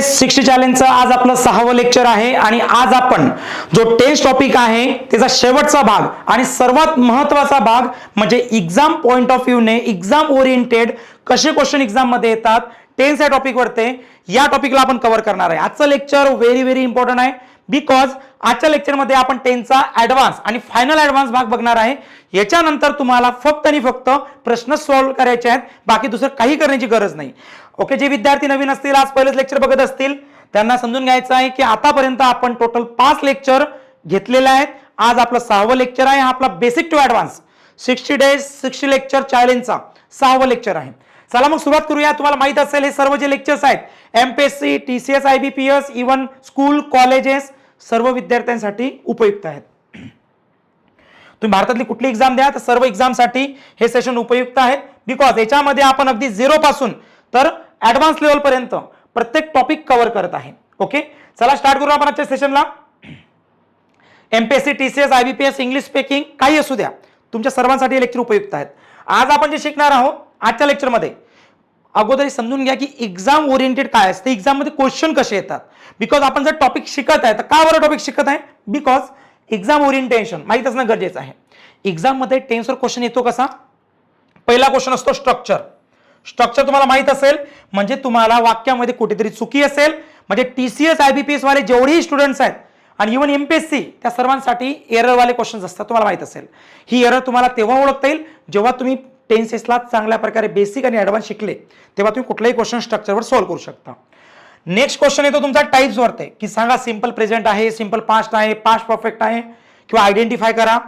60 चॅलेंजचं आज आपलं 6वं लेक्चर आहे आणि आज आपण जो टेन्स टॉपिक आहे त्याचा शेवटचा भाग आणि सर्वात महत्त्वाचा भाग म्हणजे एक्झाम पॉइंट ऑफ व्ह्यू ने एक्झाम ओरिएंटेड कसे क्वेश्चन एक्झाम मध्ये येतात टेन्स या टॉपिक वरते या टॉपिकला आपण कव्हर करणार आहे. आजचं लेक्चर व्हेरी इम्पॉर्टंट आहे बिकॉज आजच्या लेक्चर मध्ये आपण टेन्सचा ऍडव्हान्स आणि फायनल ऍडव्हान्स भाग बघणार आहे. याच्यानंतर तुम्हाला फक्त आणि फक्त प्रश्न सॉल्व्ह करायचे आहेत, बाकी दुसरं काही करण्याची गरज नाही. ओके, जे विद्यार्थी नवीन असतील आज पहिलेच लेक्चर बघत असतील त्यांना समजून घ्यायचं आहे की आतापर्यंत आपण टोटल 5 लेक्चर घेतलेले आहेत. आज आपलं 6वं लेक्चर आहे. हा आपला basic to advance 60 days 60 lecture चॅलेंजचा 6वं लेक्चर आहे. चला मग सुरुवात करूया. तुम्हाला माहित असेल हे सर्व जे लेक्चर्स आहेत MPSC, TCS, IBPS, even school colleges सर्व विद्यार्थ्यांसाठी उपयुक्त आहेत. तुम्ही भारतातली कुठली एक्झाम द्या तर सर्व एक्झामसाठी हे सेशन उपयुक्त आहेत बिकॉज याच्यामध्ये आपण अगदी 0 पासून तर ऍडव्हान्स लेवल पर्यंत प्रत्येक टॉपिक कव्हर करत आहे. ओके, चला स्टार्ट करू आपण आजच्या सेशनला. MPSC, TCS, IBPS, English speaking काही असू द्या तुमच्या सर्वांसाठी हे लेक्चर उपयुक्त आहेत. आज आपण जे शिकणार आहोत आजच्या लेक्चरमध्ये अगोदर समजून घ्या की एक्झाम ओरिएंटेड काय असते, एक्झाम मध्ये क्वेश्चन कसे येतात. बिकॉज आपण जर टॉपिक शिकत आहे तर का बरं टॉपिक शिकत आहे, बिकॉज एक्झाम ओरिएंटेशन माहित असणं गरजेचं आहे. एक्झाम मध्ये टेन्सवर क्वेश्चन येतो कसा, पहिला क्वेश्चन असतो स्ट्रक्चर. स्ट्रक्चर तुम्हाला माहित असेल म्हणजे तुम्हाला वाक्यामध्ये कुठेतरी चुकी असेल म्हणजे टीसीएस, आयबीपीएस वाले जेवढेही स्टुडंट्स आहेत आणि इव्हन एमपीएससी त्या सर्वांसाठी एरर वाले क्वेश्चन्स असतात. तुम्हाला माहित असेल ही एरर तुम्हाला तेव्हा ओळखता येईल जेव्हा तुम्ही टेन्सेसला चांगल्या प्रकारे बेसिक आणि ऍडव्हान्स शिकले तेव्हा तुम्ही कुठलाही क्वेश्चन स्ट्रक्चरवर सॉल्व्ह करू शकता. नेक्स्ट क्वेश्चन येतो तुमचा टाइप्स वरती की सांगा सिंपल प्रेझेंट आहे, सिंपल पास्ट आहे, पास्ट परफेक्ट आहे किंवा आयडेंटिफाय करा.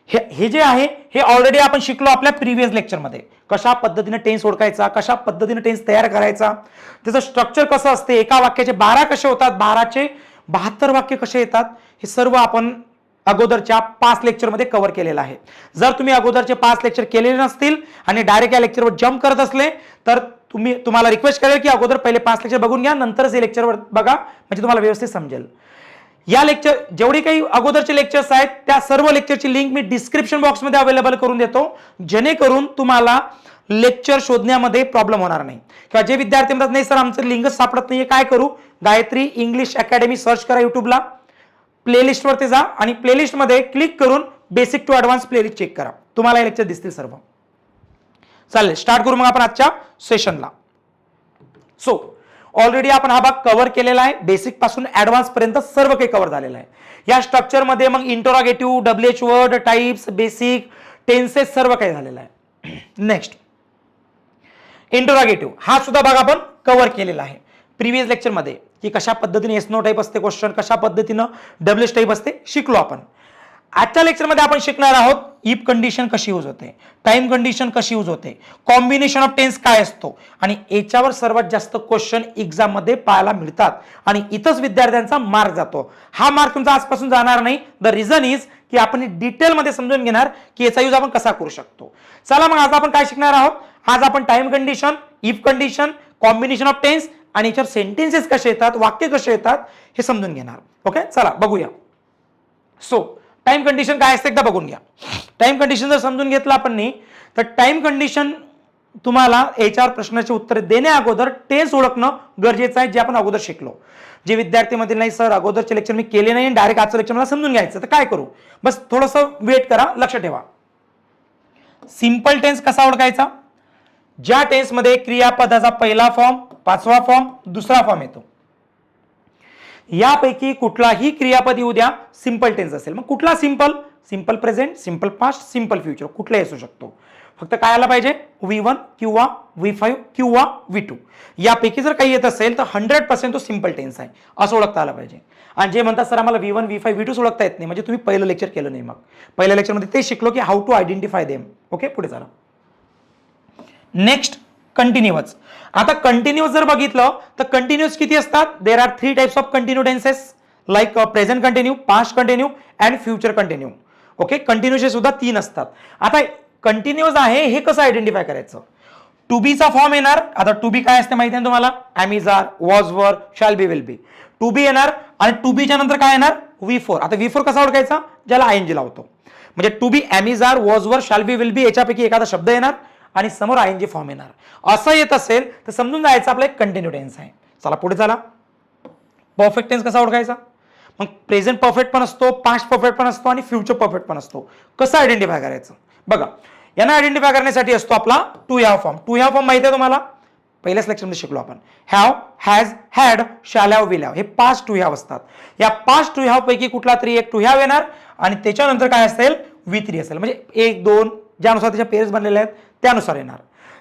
हे जे आहे हे ऑलरेडी आपण शिकलो आपल्या प्रिव्हियस लेक्चरमध्ये. कशा पद्धतीने टेन्स ओळखायचा, कशा पद्धतीने टेन्स तयार करायचा, त्याचं स्ट्रक्चर कसं असते, एका वाक्याचे 12 कसे होतात, 12चे 72 वाक्य कसे येतात, हे सर्व आपण अगोदरच्या 5 लेक्चरमध्ये कव्हर केलेलं आहे. जर तुम्ही अगोदरचे 5 लेक्चर केलेले नसतील आणि डायरेक्ट या लेक्चरवर जम्प करत असले तर तुम्हाला रिक्वेस्ट करेल की अगोदर पहिले 5 लेक्चर बघून घ्या, नंतरच हे लेक्चरवर बघा म्हणजे तुम्हाला व्यवस्थित समजेल. या लेक्चर जेवढी काही अगोदरचे लेक्चर्स आहेत त्या सर्व लेक्चरची लिंक मी डिस्क्रिप्शन बॉक्समध्ये अवेलेबल करून देतो जेणेकरून तुम्हाला लेक्चर शोधण्यामध्ये प्रॉब्लेम होणार नाही. किंवा जे विद्यार्थी म्हणतात नाही सर आमचं लिंकच सापडत नाहीये काय करू, गायत्री इंग्लिश अकॅडमी सर्च करा युट्यूबला, प्लेलिस्ट वरती जा आणि प्लेलिस्ट मध्ये क्लिक करून basic to advance playlist check करा, तुम्हाला हे लेक्चर दिसतील सर्व. चालेल स्टार्ट करू मग आपण आजच्या सेशनला. सो ऑलरेडी आपण हा भाग कव्हर केलेला आहे, बेसिक पासून ऍडव्हान्स पर्यंत सर्व काही कव्हर झालेलं आहे. या स्ट्रक्चर मध्ये मग interrogative, WH word, types, basic, tenses सर्व काही झालेलं आहे. नेक्स्ट इंटरोगेटिव्ह हा सुद्धा भाग आपण कव्हर केलेला आहे प्रिव्हियस लेक्चर मध्ये की कशा पद्धतीने एस नो टाइप असते क्वेश्चन, कशा पद्धतीनं डब्ल्यूएच टाइप असते शिकलो आपण. आजच्या लेक्चरमध्ये आपण शिकणार आहोत इफ कंडिशन कशी यूज होते, टाइम कंडिशन कशी यूज होते, कॉम्बिनेशन ऑफ टेन्स काय असतो आणि याच्यावर सर्वात जास्त क्वेश्चन एक्झाम मध्ये पाहायला मिळतात आणि इथंच विद्यार्थ्यांचा मार्क जातो. हा मार्क तुमचा आजपासून जाणार नाही. द रिझन इज की आपण डिटेल मध्ये समजून घेणार की याचा यूज आपण कसा करू शकतो. चला मग आज आपण काय शिकणार आहोत, आज आपण time condition, if condition, combination of tense आणि याच्यावर सेंटेन्सेस कसे येतात, वाक्य कसे येतात हे समजून घेणार. ओके चला बघूया. सो टाइम कंडिशन काय असते एकदा बघून घ्या. टाइम कंडिशन जर समजून घेतलं आपण तर टाइम कंडिशन तुम्हाला याच्यावर प्रश्नाचे उत्तर देण्या अगोदर टेन्स ओळखणं गरजेचं आहे जे आपण अगोदर शिकलो. जे विद्यार्थी मध्ये नाही सर अगोदरचे लेक्चर मी केले नाही डायरेक्ट आजचं लेक्चर मला समजून घ्यायचं तर काय करू, बस थोडंसं वेट करा, लक्ष ठेवा. सिंपल टेन्स कसा ओळखायचा, ज्या टेन्स मध्ये क्रियापदाचा पहिला फॉर्म, 5वा फॉर्म, 2रा फॉर्म येतो. यापैकी कुठलाही क्रियापद येऊ द्या सिंपल टेन्स असेल. मग कुठला simple, simple present, simple past, simple future कुठलाही असू शकतो. फक्त काय आला पाहिजे V1 किंवा V5 किंवा V2 यापैकी जर काही येत असेल तर 100% तो सिंपल टेन्स आहे असं ओळखता आलं पाहिजे. आणि जे म्हणतात सर आम्हाला V1, V5, V2 ओळखता येत नाही म्हणजे तुम्ही पहिलं लेक्चर केलं नाही. मग पहिल्या लेक्चरमध्ये ते शिकलो की how to identify them. Okay पुढे चला. Next continuous. आता कंटिन्युअस जर बघितलं तर कंटिन्युअस किती असतात, there are 3 types of continue tenses like present continue, past continue and future continue. Okay कंटिन्यूचे सुद्धा 3 असतात. आता कंटिन्युअस आहे हे कसं आयडेंटिफाय करायचं, टू बीचा फॉर्म येणार. आता टू बी काय असते माहिती आहे तुम्हाला, am is are, was were, shall be, will be. To be येणार आणि टू बीच्या नंतर काय येणार V4. आता V4 कसा ओळखायचा, ज्याला आयएनजी लावतो. म्हणजे to be, am is are, was were, shall be, will be याच्यापैकी एखादा शब्द येणार आणि समोर आयएनजी फॉर्म येणार. असं येत असेल तर समजून जायचं आपला एक कंटिन्यू टेन्स आहे. चला पुढे चला. परफेक्ट टेन्स कसा ओळखायचा? मग प्रेझेंट परफेक्ट पण असतो, पास्ट परफेक्ट पण असतो आणि फ्युचर परफेक्ट पण असतो. कसं आयडेंटिफाय करायचं? बघा, यांना आयडेंटिफाय करण्यासाठी असतो आपला to have form. To have form माहिती आहे तुम्हाला? पहिल्याच लेक्चरमध्ये शिकलो आपण. Have, has, had, shall have, will have हे पास्ट टू हॅव असतात. या पास्ट टू हॅव पैकी कुठला तरी एक टू हॅव येणार आणि त्याच्यानंतर काय असेल? वी थ्री असेल. म्हणजे एक दोन ज्यानुसार त्याच्या पेयर्स बनलेले आहेत त्यानुसार येणार.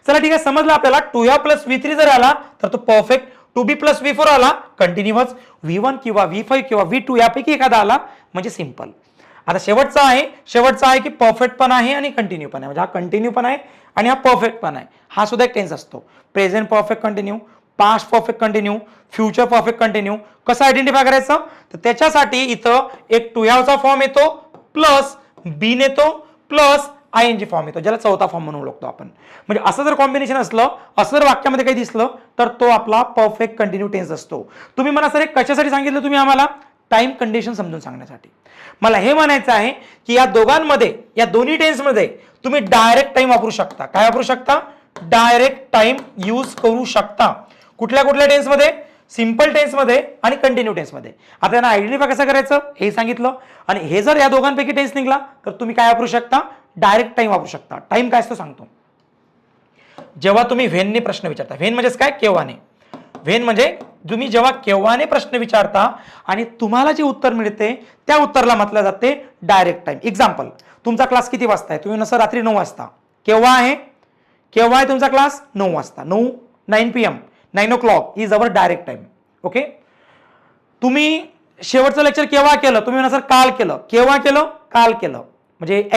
चला ठीक आहे, समजलं आपल्याला. To have plus V three जर आला तर तो perfect. To be plus V four आला कंटिन्युअस. V1 किंवा V5 किंवा V2 यापैकी एखादा आला म्हणजे सिंपल. आता शेवटचा आहे की परफेक्ट पण आहे आणि कंटिन्यू पण आहे. म्हणजे हा कंटिन्यू पण आहे आणि हा परफेक्ट पण आहे. हा सुद्धा एक टेन्स असतो. Present perfect continue, past perfect continue, future perfect continue. कसं आयडेंटिफाय करायचं? तर त्याच्यासाठी इथं एक टू हॅवचा फॉर्म येतो प्लस बीन येतो प्लस ING फॉर्म येतो, ज्याला चौथा फॉर्म म्हणून ओळखतो आपण. म्हणजे असं जर कॉम्बिनेशन असलं, असं जर वाक्यामध्ये काही दिसलं तर तो आपला परफेक्ट कंटिन्यू टेन्स असतो. तुम्ही मला सर कशासाठी सांगितलं तुम्ही आम्हाला? टाइम कंडिशन समजून सांगण्यासाठी. मला हे म्हणायचं आहे की या दोघांमध्ये, या दोन्ही टेन्समध्ये तुम्ही डायरेक्ट टाइम वापरू शकता. काय वापरू शकता? डायरेक्ट टाइम यूज करू शकता. कुठल्या कुठल्या टेन्समध्ये? सिंपल टेन्समध्ये आणि कंटिन्यू टेन्समध्ये. आता यांना आयडेंटिफाय कसं करायचं हे सांगितलं. आणि हे जर या दोघांपैकी टेन्स निघला तर तुम्ही काय वापरू शकता? डायरेक्ट टाइम वापरू शकता. टाइम काय असतो सांगतो. जेव्हा तुम्ही व्हेनने प्रश्न विचारता, व्हेन म्हणजेच काय? केव्हाने. व्हेन म्हणजे तुम्ही जेव्हा केव्हाने प्रश्न विचारता आणि तुम्हाला जे उत्तर मिळते त्या उत्तराला म्हटलं जाते डायरेक्ट टाइम. एक्झाम्पल, तुमचा क्लास किती वाजता आहे? तुम्ही नसं रात्री 9 वाजता. केव्हा आहे? केव्हा आहे तुमचा क्लास? 9 वाजता. 9 PM, 9 o'clock is our direct time. Okay. तुम्ही शेवटचं लेक्चर केव्हा केलं? तुम्ही म्हणा सर काल केलं. केव्हा केलं? काल केलं. म्हणजे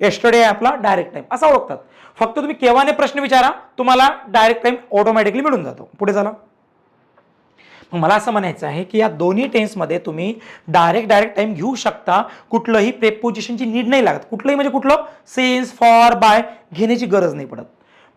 एस्टरडे आपला डायरेक्ट टाइम असा ओळखतात. फक्त तुम्ही केव्हाने प्रश्न विचारा, तुम्हाला डायरेक्ट टाइम ऑटोमॅटिकली मिळून जातो. पुढे झाला. मग मला असं म्हणायचं आहे की या दोन्ही टेन्समध्ये तुम्ही डायरेक्ट टाइम घेऊ शकता. कुठलंही प्रेपोजिशनची नीड नाही लागत. कुठलंही म्हणजे कुठलं? सिन्स, फॉर, बाय घेण्याची गरज नाही पडत.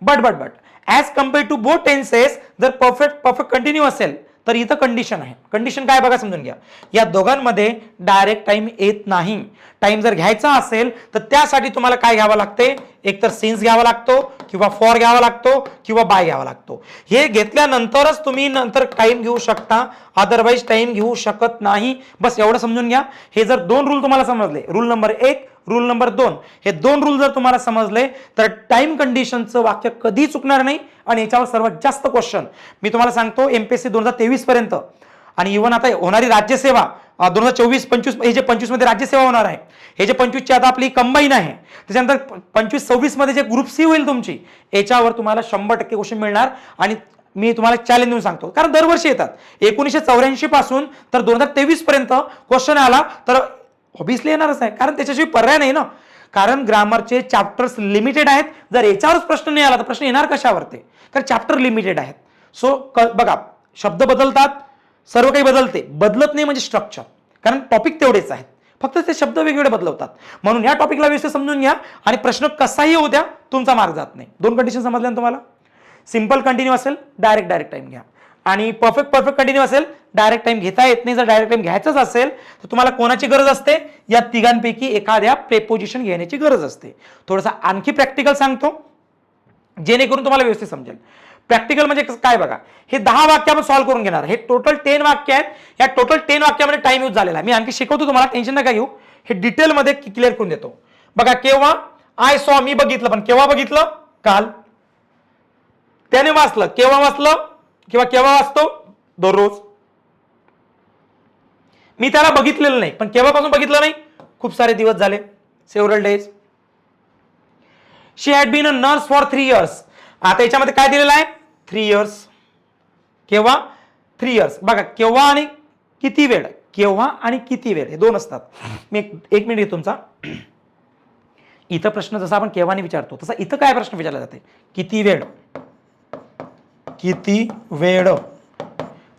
But as compare to both tenses जर परफेक्ट कंटिन्यू असेल तर इथं कंडिशन आहे. कंडिशन काय बघा, समजून घ्या. या दोघांमध्ये डायरेक्ट टाइम येत नाही. टाइम जर घ्यायचा असेल तर त्यासाठी तुम्हाला काय घ्यावं लागते? एकतर सिन्स घ्यावा लागतो किंवा फॉर घ्यावा लागतो किंवा बाय घ्यावा लागतो. हे घेतल्यानंतरच तुम्ही नंतर टाइम घेऊ शकता, अदरवाईज टाइम घेऊ शकत नाही. बस एवढं समजून घ्या. हे जर दोन रूल तुम्हाला समजले, रूल नंबर 1, रूल नंबर 2, हे दोन रूल जर तुम्हाला समजले तर टाइम कंडिशनचं वाक्य कधी चुकणार नाही. आणि याच्यावर सर्वात जास्त क्वेश्चन मी तुम्हाला सांगतो MPSC 2023 पर्यंत आणि इव्हन आता होणारी राज्यसेवा 2024-25, हे जे 25 मध्ये राज्यसेवा होणार आहे, हे जे 25 ची आता आपली कंबाईन आहे, त्याच्यानंतर 25-26 मध्ये जे ग्रुप सी होईल तुमची, याच्यावर तुम्हाला 100% क्वेश्चन मिळणार. आणि मी तुम्हाला चॅलेंज देऊन सांगतो, कारण दरवर्षी येतात. 1984 पासून तर 2023 पर्यंत क्वेश्चन आला तर ऑब्व्हियसली येणारच आहे, कारण त्याच्याशिवाय पर्याय नाही ना. कारण ग्रामरचे चॅप्टर्स लिमिटेड आहेत. जर याच्यावरच प्रश्न नाही आला तर प्रश्न येणार कशावरती? कारण चॅप्टर लिमिटेड आहेत. सो बघा, शब्द बदलतात, सर्व काही बदलते. बदलत नाही म्हणजे स्ट्रक्चर, कारण टॉपिक तेवढेच आहेत, फक्त ते शब्द वेगवेगळे बदलवतात. म्हणून या टॉपिकला व्यवस्थित समजून घ्या आणि प्रश्न कसाही होऊ द्या, तुमचा मार्क जात नाही. दोन कंडिशन समजल्या ना तुम्हाला? सिंपल कंटिन्यू असेल डायरेक्ट टाइम घ्या, आणि परफेक्ट कंटिन्यू असेल डायरेक्ट टाइम घेता येत नाही. जर डायरेक्ट टाइम घ्यायचाच असेल तर तुम्हाला कोणाची गरज असते? या तिघांपैकी एखाद्या प्रेपोजिशन घेण्याची गरज असते. थोडंसं आणखी प्रॅक्टिकल सांगतो जेणेकरून तुम्हाला व्यवस्थित समजेल. प्रॅक्टिकल म्हणजे काय बघा, हे 10 वाक्य आपण सॉल्व्ह करून घेणार. हे टोटल 10 वाक्य आहेत. या टोटल 10 वाक्यामध्ये टाइम यूज झालेला आहे. मी आणखी शिकवतो तुम्हाला, टेन्शन नका घेऊ. हे डिटेलमध्ये क्लिअर करून देतो. बघा, केव्हा? आय सॉ, मी बघितलं. पण केव्हा बघितलं? काल. त्याने वाचलं. केव्हा वाचलं किंवा केव्हा वाचतो? दररोज. मी त्याला बघितलेलं नाही, पण केव्हापासून बघितलं नाही? खूप सारे दिवस झाले, several days. She had been a nurse for 3 years. आता याच्यामध्ये काय दिलेलं आहे? 3 years. केव्हा? 3 years. बघा, केव्हा आणि किती वेळ. केव्हा आणि किती वेळ हे दोन असतात. मी एक मिनिट घेतो तुमचा. इथं प्रश्न जसा आपण केव्हाने विचारतो तसा इथं काय प्रश्न विचारला जाते? किती वेळ. किती वेळ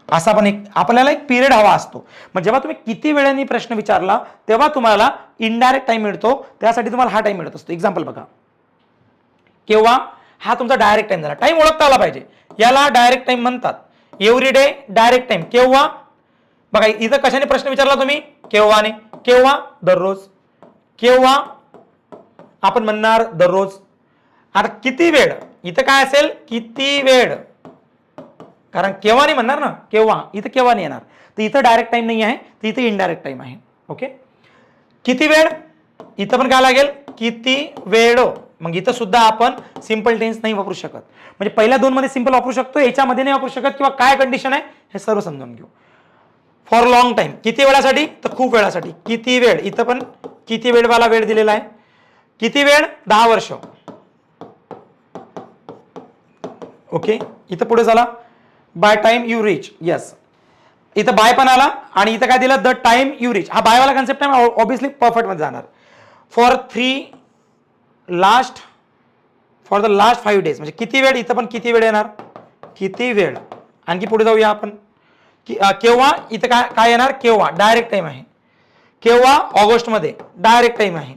असा पण एक आपल्याला एक पिरियड हवा असतो. मग जेव्हा तुम्ही किती वेळाने प्रश्न विचारला तेव्हा तुम्हाला इनडायरेक्ट टाइम मिळतो. त्यासाठी तुम्हाला हा टाइम मिळत असतो. एक्झाम्पल बघा, केव्हा हा तुमचा डायरेक्ट टाइम झाला. टाइम ओळखता आला पाहिजे, याला डायरेक्ट टाइम म्हणतात. Every day direct time. केव्हा? बघा, इथं कशाने प्रश्न विचारला तुम्ही? केव्हाने. केव्हा? दररोज. केव्हा आपण म्हणणार? दररोज. आता किती वेळ, इथं काय असेल? किती वेळ. कारण केव्हा नाही म्हणणार ना, केव्हा, इथं केव्हा नाही येणार, तर इथं डायरेक्ट टाइम नाही आहे, तर इथं इनडायरेक्ट टाइम आहे. ओके, किती वेळ, इथं पण काय लागेल, किती वेळ. मग इथं सुद्धा आपण सिंपल टेन्स नाही वापरू शकत, म्हणजे पहिल्या दोन मध्ये सिंपल वापरू शकतो, याच्यामध्ये नाही वापरू शकत, किंवा काय कंडिशन आहे हे सर्व समजून घेऊ. फॉर लॉंग टाइम, किती वेळासाठी, तर खूप वेळासाठी. किती वेळ, इथं पण किती वेळवाला वेळ दिलेला आहे. किती वेळ, 10 वर्ष. ओके, इथं पुढे झाला by time you reach. Yes, इथं बाय पण आला आणि इथं काय दिलं, द टाइम यू रीच. हा बायवाला कन्सेप्ट आहे, ऑब्विसली परफेक्ट मध्ये जाणार. फॉर द लास्ट 5 days, म्हणजे किती वेळ, इथं पण किती वेळ येणार, किती वेळ. आणखी पुढे जाऊया आपण, केव्हा, इथं काय काय येणार, केव्हा, डायरेक्ट टाइम आहे. केव्हा, ऑगस्ट मध्ये, डायरेक्ट टाइम आहे.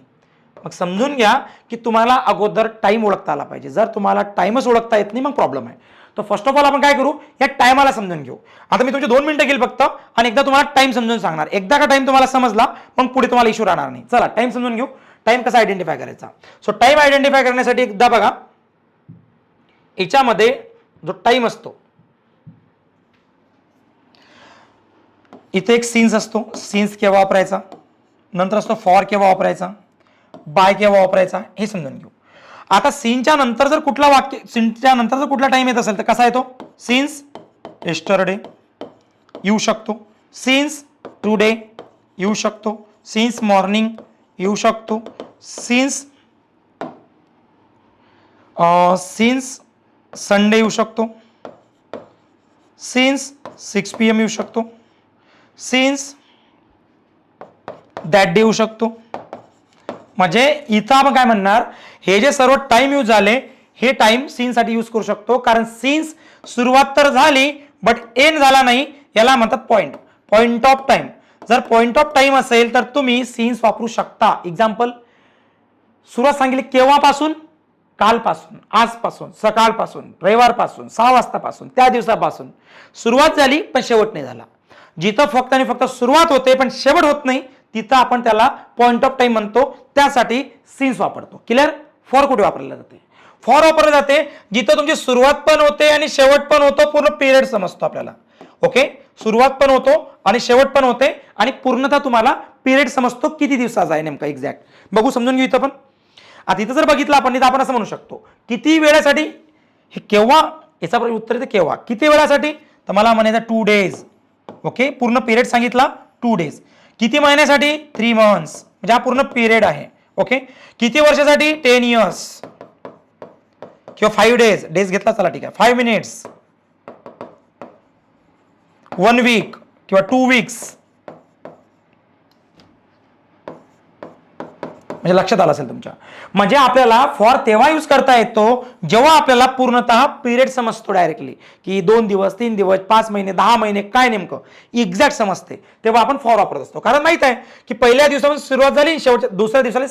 मग समजून घ्या की तुम्हाला अगोदर टाइम ओळखता आला पाहिजे. जर तुम्हाला टाइमच ओळखता येत नाही मग प्रॉब्लेम आहे. तर फर्स्ट ऑफ ऑल आपण काय करू, या टायमाला समजून घेऊ. आता मी तुमचे 2 मिनिटं घेईल फक्त आणि एकदा तुम्हाला टाइम समजून सांगणार. एकदा का टाइम तुम्हाला समजला मग पुढे तुम्हाला इश्यू राहणार नाही. चला टाइम समजून घेऊ. टाइम कसा आयडेंटिफाय करायचा. सो टाइम आयडेंटिफाय करण्यासाठी एकदा बघा, याच्यामध्ये जो टाइम असतो, इथे एक सीन्स असतो. सीन्स केव्हा वापरायचा, नंतर असतो फॉर केव्हा वापरायचा, बाय केव्हा वापरायचा, हे समजून घेऊ. आता सीनच्या नंतर जर कुठला वाक्य, सीनच्या नंतर जर कुठला टाइम येत असेल तर कसा येतो, सीन्स येस्टरडे येऊ शकतो, सीन्स टुडे येऊ शकतो, सीन्स मॉर्निंग येऊ शकतो, सीन्स संडे येऊ शकतो, सीन्स 6 PM येऊ शकतो, सीन्स दॅट डे येऊ शकतो. म्हणजे इथं आपण काय म्हणणार, हे जे सर्व टाइम यूज झाले हे टाइम सीन साठी यूज करू शकतो, कारण सीन्स सुरुवात तर झाली बट एंड झाला नाही, याला म्हणतात पॉइंट, पॉइंट ऑफ टाइम. जर पॉइंट ऑफ टाइम असेल तर तुम्ही सीन्स वापरू शकता. एक्झाम्पल, सुरुवात सांगितली केव्हापासून, कालपासून, आजपासून, सकाळपासून, रविवारपासून, 6 वाजतापासून, त्या दिवसापासून सुरुवात झाली पण शेवट नाही झाला. जिथं फक्त आणि फक्त सुरुवात होते पण शेवट होत नाही तिथं आपण त्याला पॉइंट ऑफ टाइम म्हणतो, त्यासाठी सीन्स वापरतो. क्लिअर. फॉर कुठे वापरले जाते, फॉर वापरले जाते जिथं तुमची सुरुवात पण होते आणि शेवट पण होतो, पूर्ण पिरियड समजतो आपल्याला. ओके, सुरुवात पण होतो आणि शेवट पण होते आणि पूर्णतः तुम्हाला पिरियड समजतो किती दिवसाचा आहे नेमका एक्झॅक्ट. बघू, समजून घेऊ. इथं पण आता इथं जर बघितलं आपण, इथं आपण असं म्हणू शकतो किती वेळासाठी, हे केव्हा, याचा उत्तर येते केव्हा, किती वेळासाठी, तर मला म्हणायचं 2 days. ओके, पूर्ण पिरियड सांगितला 2 days. किती महिन्यासाठी, 3 months, म्हणजे हा पूर्ण पिरियड आहे. ओके, किती वर्षासाठी, 10 years किंवा 5 days, डेज घेतला चला ठीक आहे, 5 minutes, 1 week किंवा 2 weeks. म्हणजे लक्षात आलं असेल तुमच्या. म्हणजे आपल्याला फॉर तेव्हा यूज करता येतो जेव्हा आपल्याला पूर्णतः पिरियड समजतो डायरेक्टली, की 2 दिवस, 3 दिवस, 5 महिने, 10 महिने काय नेमकं एक्झॅक्ट समजते, तेव्हा आपण फॉर वापरत असतो. कारण माहित आहे की पहिल्या दिवसापासून सुरुवात झाली, शेवटच्या दुसऱ्या दिवसाला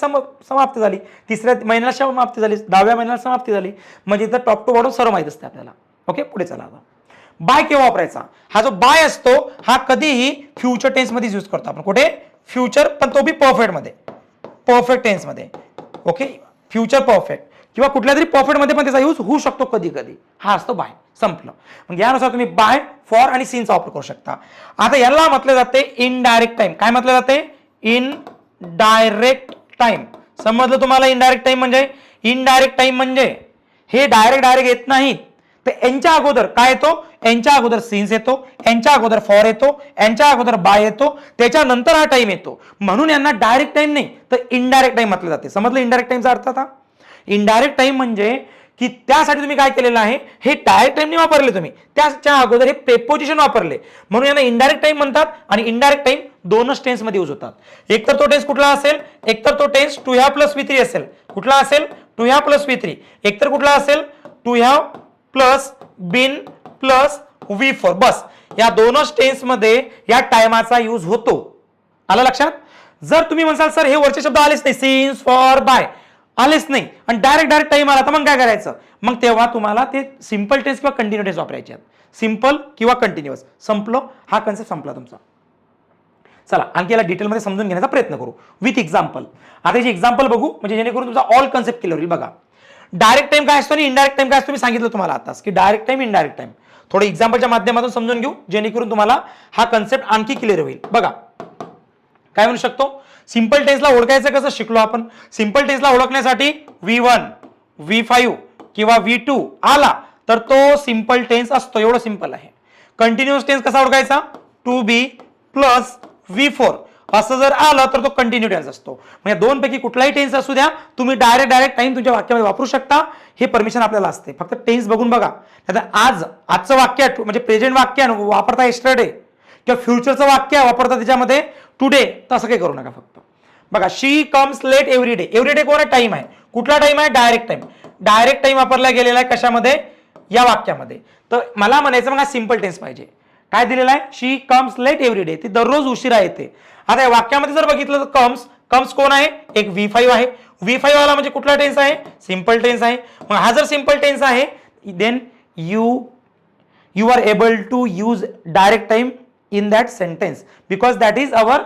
समाप्ती झाली, तिसऱ्या महिन्याला समाप्ती झाली, 10व्या महिन्याला समाप्ती झाली. म्हणजे इथं टॉप टू बॉटम सर्व माहित असते आपल्याला. ओके, पुढे चला. आता बाय केव्हा वापरायचा, हा जो बाय असतो हा कधीही फ्युचर टेन्स मध्ये यूज करतो आपण. कुठे, फ्युचर, पण तो बी परफेक्ट मध्ये, परफेक्ट टेन्स मध्ये. ओके, फ्युचर परफेक्ट किंवा कुठल्या तरी परफेक्ट मध्ये पण त्याचा यूज होऊ शकतो कधी कधी. हा असतो बाय. संपलं. मग यानुसार तुम्ही बाय, फॉर आणि सीनचा वापर करू शकता. आता याला म्हटलं जाते इनडायरेक्ट टाइम. काय म्हटलं जाते, इनडायरेक्ट टाइम. समजलं तुम्हाला इनडायरेक्ट टाइम म्हणजे, इनडायरेक्ट टाइम म्हणजे हे डायरेक्ट येत नाहीत, तर यांच्या अगोदर काय येतो, यांच्या अगोदर सीन्स येतो, यांच्या अगोदर फॉर येतो, यांच्या अगोदर बाय येतो, त्याच्यानंतर हा टाइम येतो. म्हणून यांना डायरेक्ट टाइम नाही तर इनडायरेक्ट टाइम म्हटलं जाते. समजलं इनडायरेक्ट टाइमचा अर्थ. आता इनडायरेक्ट टाइम म्हणजे की त्यासाठी तुम्ही काय केलेलं आहे, हे डायरेक्ट टाइम नाही वापरले तुम्ही, त्याच्या अगोदर हे प्रेपोजिशन वापरले, म्हणून यांना इनडायरेक्ट टाइम म्हणतात. आणि इनडायरेक्ट टाइम दोनच टेन्स मध्ये यूज होतात. एकतर तो टेन्स कुठला असेल, एकतर तो tense to have plus V3 असेल. कुठला असेल, टू हॅव प्लस V3. एकतर कुठला असेल, to have plus been plus V4. बस या दोनच टेन्स मध्ये या टाइमाचा यूज होतो. आलं लक्षात. जर तुम्ही म्हणसाल सर हे वरचे शब्द आलेच नाही, सीन्स, फॉर, बाय आलेच नाही आणि डायरेक्ट टाइम आला, तर मग काय करायचं, मग तेव्हा तुम्हाला ते सिंपल टेन्स किंवा कंटिन्यू टेन्स वापरायचे आहेत. सिंपल किंवा कंटिन्युअस. संपलो, हा कन्सेप्ट संपला तुमचा. चला आणखी याला डिटेलमध्ये समजून घेण्याचा प्रयत्न करू विथ एक्झाम्पल. आता जे एक्झाम्पल बघू म्हणजे जेणेकरून तुमचा ऑल कन्सेप्ट क्लिअर होईल. बघा, डायरेक्ट टाइम काय असतो आणि इनडायरेक्ट टाइम काय असतो मी सांगितलं तुम्हाला आताच, की डायरेक्ट टाइम, इनडायरेक्ट टाइम. थोडं एक्झाम्पलच्या माध्यमातून समजून घेऊ जेणेकरून तुम्हाला हा कन्सेप्ट आणखी क्लिअर होईल. बघा काय म्हणू शकतो, सिंपल टेन्सला ओळखायचं कसं शिकलो आपण. सिंपल टेन्सला ओळखण्यासाठी V1 V5 किंवा V2 आला तर तो सिंपल टेन्स असतो, एवढं सिंपल आहे. कंटिन्युअस टेन्स कसा ओळखायचा, टू बी प्लस V4 असं जर आलं तर तो कंटिन्यू टेन्स असतो. म्हणजे दोन पैकी कुठलाही टेन्स असू द्या, तुम्ही डायरेक्ट टाइम तुमच्या वाक्यामध्ये वापरू शकता. हे परमिशन आपल्याला असते, फक्त टेन्स बघून बघा. आजचं वाक्य म्हणजे प्रेझेंट वाक्य वापरता येस्टरडे किंवा फ्युचरचं वाक्य वापरता त्याच्यामध्ये टुडे, तसं काही करू नका. फक्त बघा she comes late every day. Every day कोण आहे, टाइम आहे. कुठला टाइम आहे, डायरेक्ट टाइम. डायरेक्ट टाइम वापरला गेलेला आहे कशामध्ये, या वाक्यामध्ये. तर मला म्हणायचं मग हा सिंपल टेन्स पाहिजे. काय दिलेला आहे, शी कम्स लेट एव्हरी डे, ती दररोज उशिरा येते. आता या वाक्यामध्ये जर बघितलं तर कम्स कोण आहे, एक V5 आहे. V5 वाला म्हणजे कुठला टेन्स आहे, सिंपल टेन्स आहे. मग हा जर सिंपल टेन्स आहे then you are able to use direct time in that sentence because that is our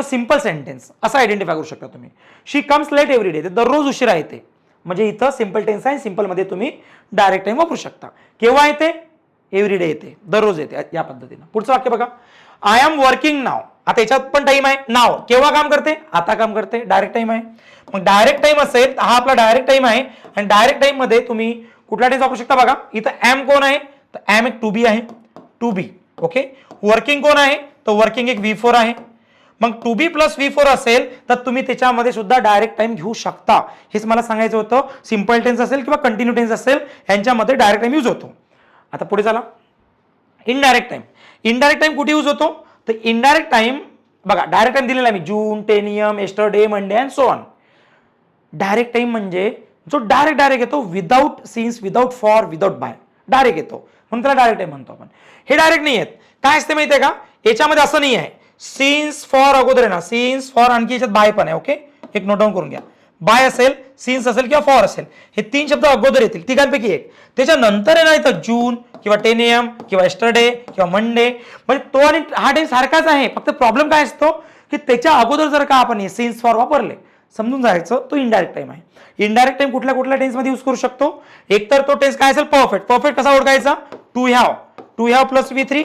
simple sentence, असं आयडेंटिफाय करू शकता तुम्ही. She comes late every day, दररोज उशिरा येते. म्हणजे इथं सिंपल टेन्स आहे, सिंपल मध्ये तुम्ही डायरेक्ट टाइम वापरू शकता. केव्हा येते, एव्हरी डे येते, दररोज येते, या पद्धतीनं. पुढचं वाक्य बघा, आय एम वर्किंग नाव. आता याच्यात पण टाइम आहे. नाव केव्हा काम करते, आता काम करते, डायरेक्ट टाइम आहे. मग डायरेक्ट टाइम असेल, हा आपला डायरेक्ट टाइम आहे. आणि डायरेक्ट टाइम मध्ये तुम्ही कुठला टेन्स वापरू शकता बघा. इथं एम कोण आहे, तर एम एक टू बी आहे, टू बी. ओके. वर्किंग कोण आहे, तर वर्किंग एक V4 आहे. मग टू बी प्लस V4 असेल तर तुम्ही त्याच्यामध्ये सुद्धा डायरेक्ट टाइम घेऊ शकता. हेच मला सांगायचं होतं. सिंपल टेन्स असेल किंवा कंटिन्यू टेन्स असेल यांच्यामध्ये डायरेक्ट टाइम यूज होतो. आता पुढे चला, इनडायरेक्ट टाइम. इनडायरेक्ट टाइम कुठे यूज होतो, तर इनडायरेक्ट टाइम बघा, डायरेक्ट टाइम दिलेला आहे मी, June, 10 AM, yesterday, Monday and so on. Direct time म्हणजे जो डायरेक्ट येतो, without since, without for, without by, direct येतो, म्हणून त्याला डायरेक्ट टाइम म्हणतो आपण. हे डायरेक्ट नाही आहेत. काय असते माहिती आहे का, याच्यामध्ये असं नाही आहे. सिन्स फॉर अगोदर आहे ना, सिन्स फॉर, आणखी याच्यात बाय पण आहे. ओके, एक नोट डाऊन करून घ्या. बाय असेल, सिन्स असेल किंवा फॉर असेल, हे तीन शब्द अगोदर येतील, तिघांपैकी एक. त्याच्यानंतर आहे ना इथं जून किंवा 10 AM किंवा येस्टरडे किंवा मंडे, म्हणजे तो आणि हा डे सारखाच आहे. फक्त प्रॉब्लेम काय असतो की त्याच्या अगोदर जर का आपण सिन्स फॉर वापरले, समजून जायचं तो इनडायरेक्ट टाइम आहे. इनडायरेक्ट टाइम कुठल्या टेन्समध्ये यूज करू शकतो. एकतर तो टेन्स काय असेल, परफेक्ट. परफेक्ट कसा ओळखायचा, टू हॅव प्लस V3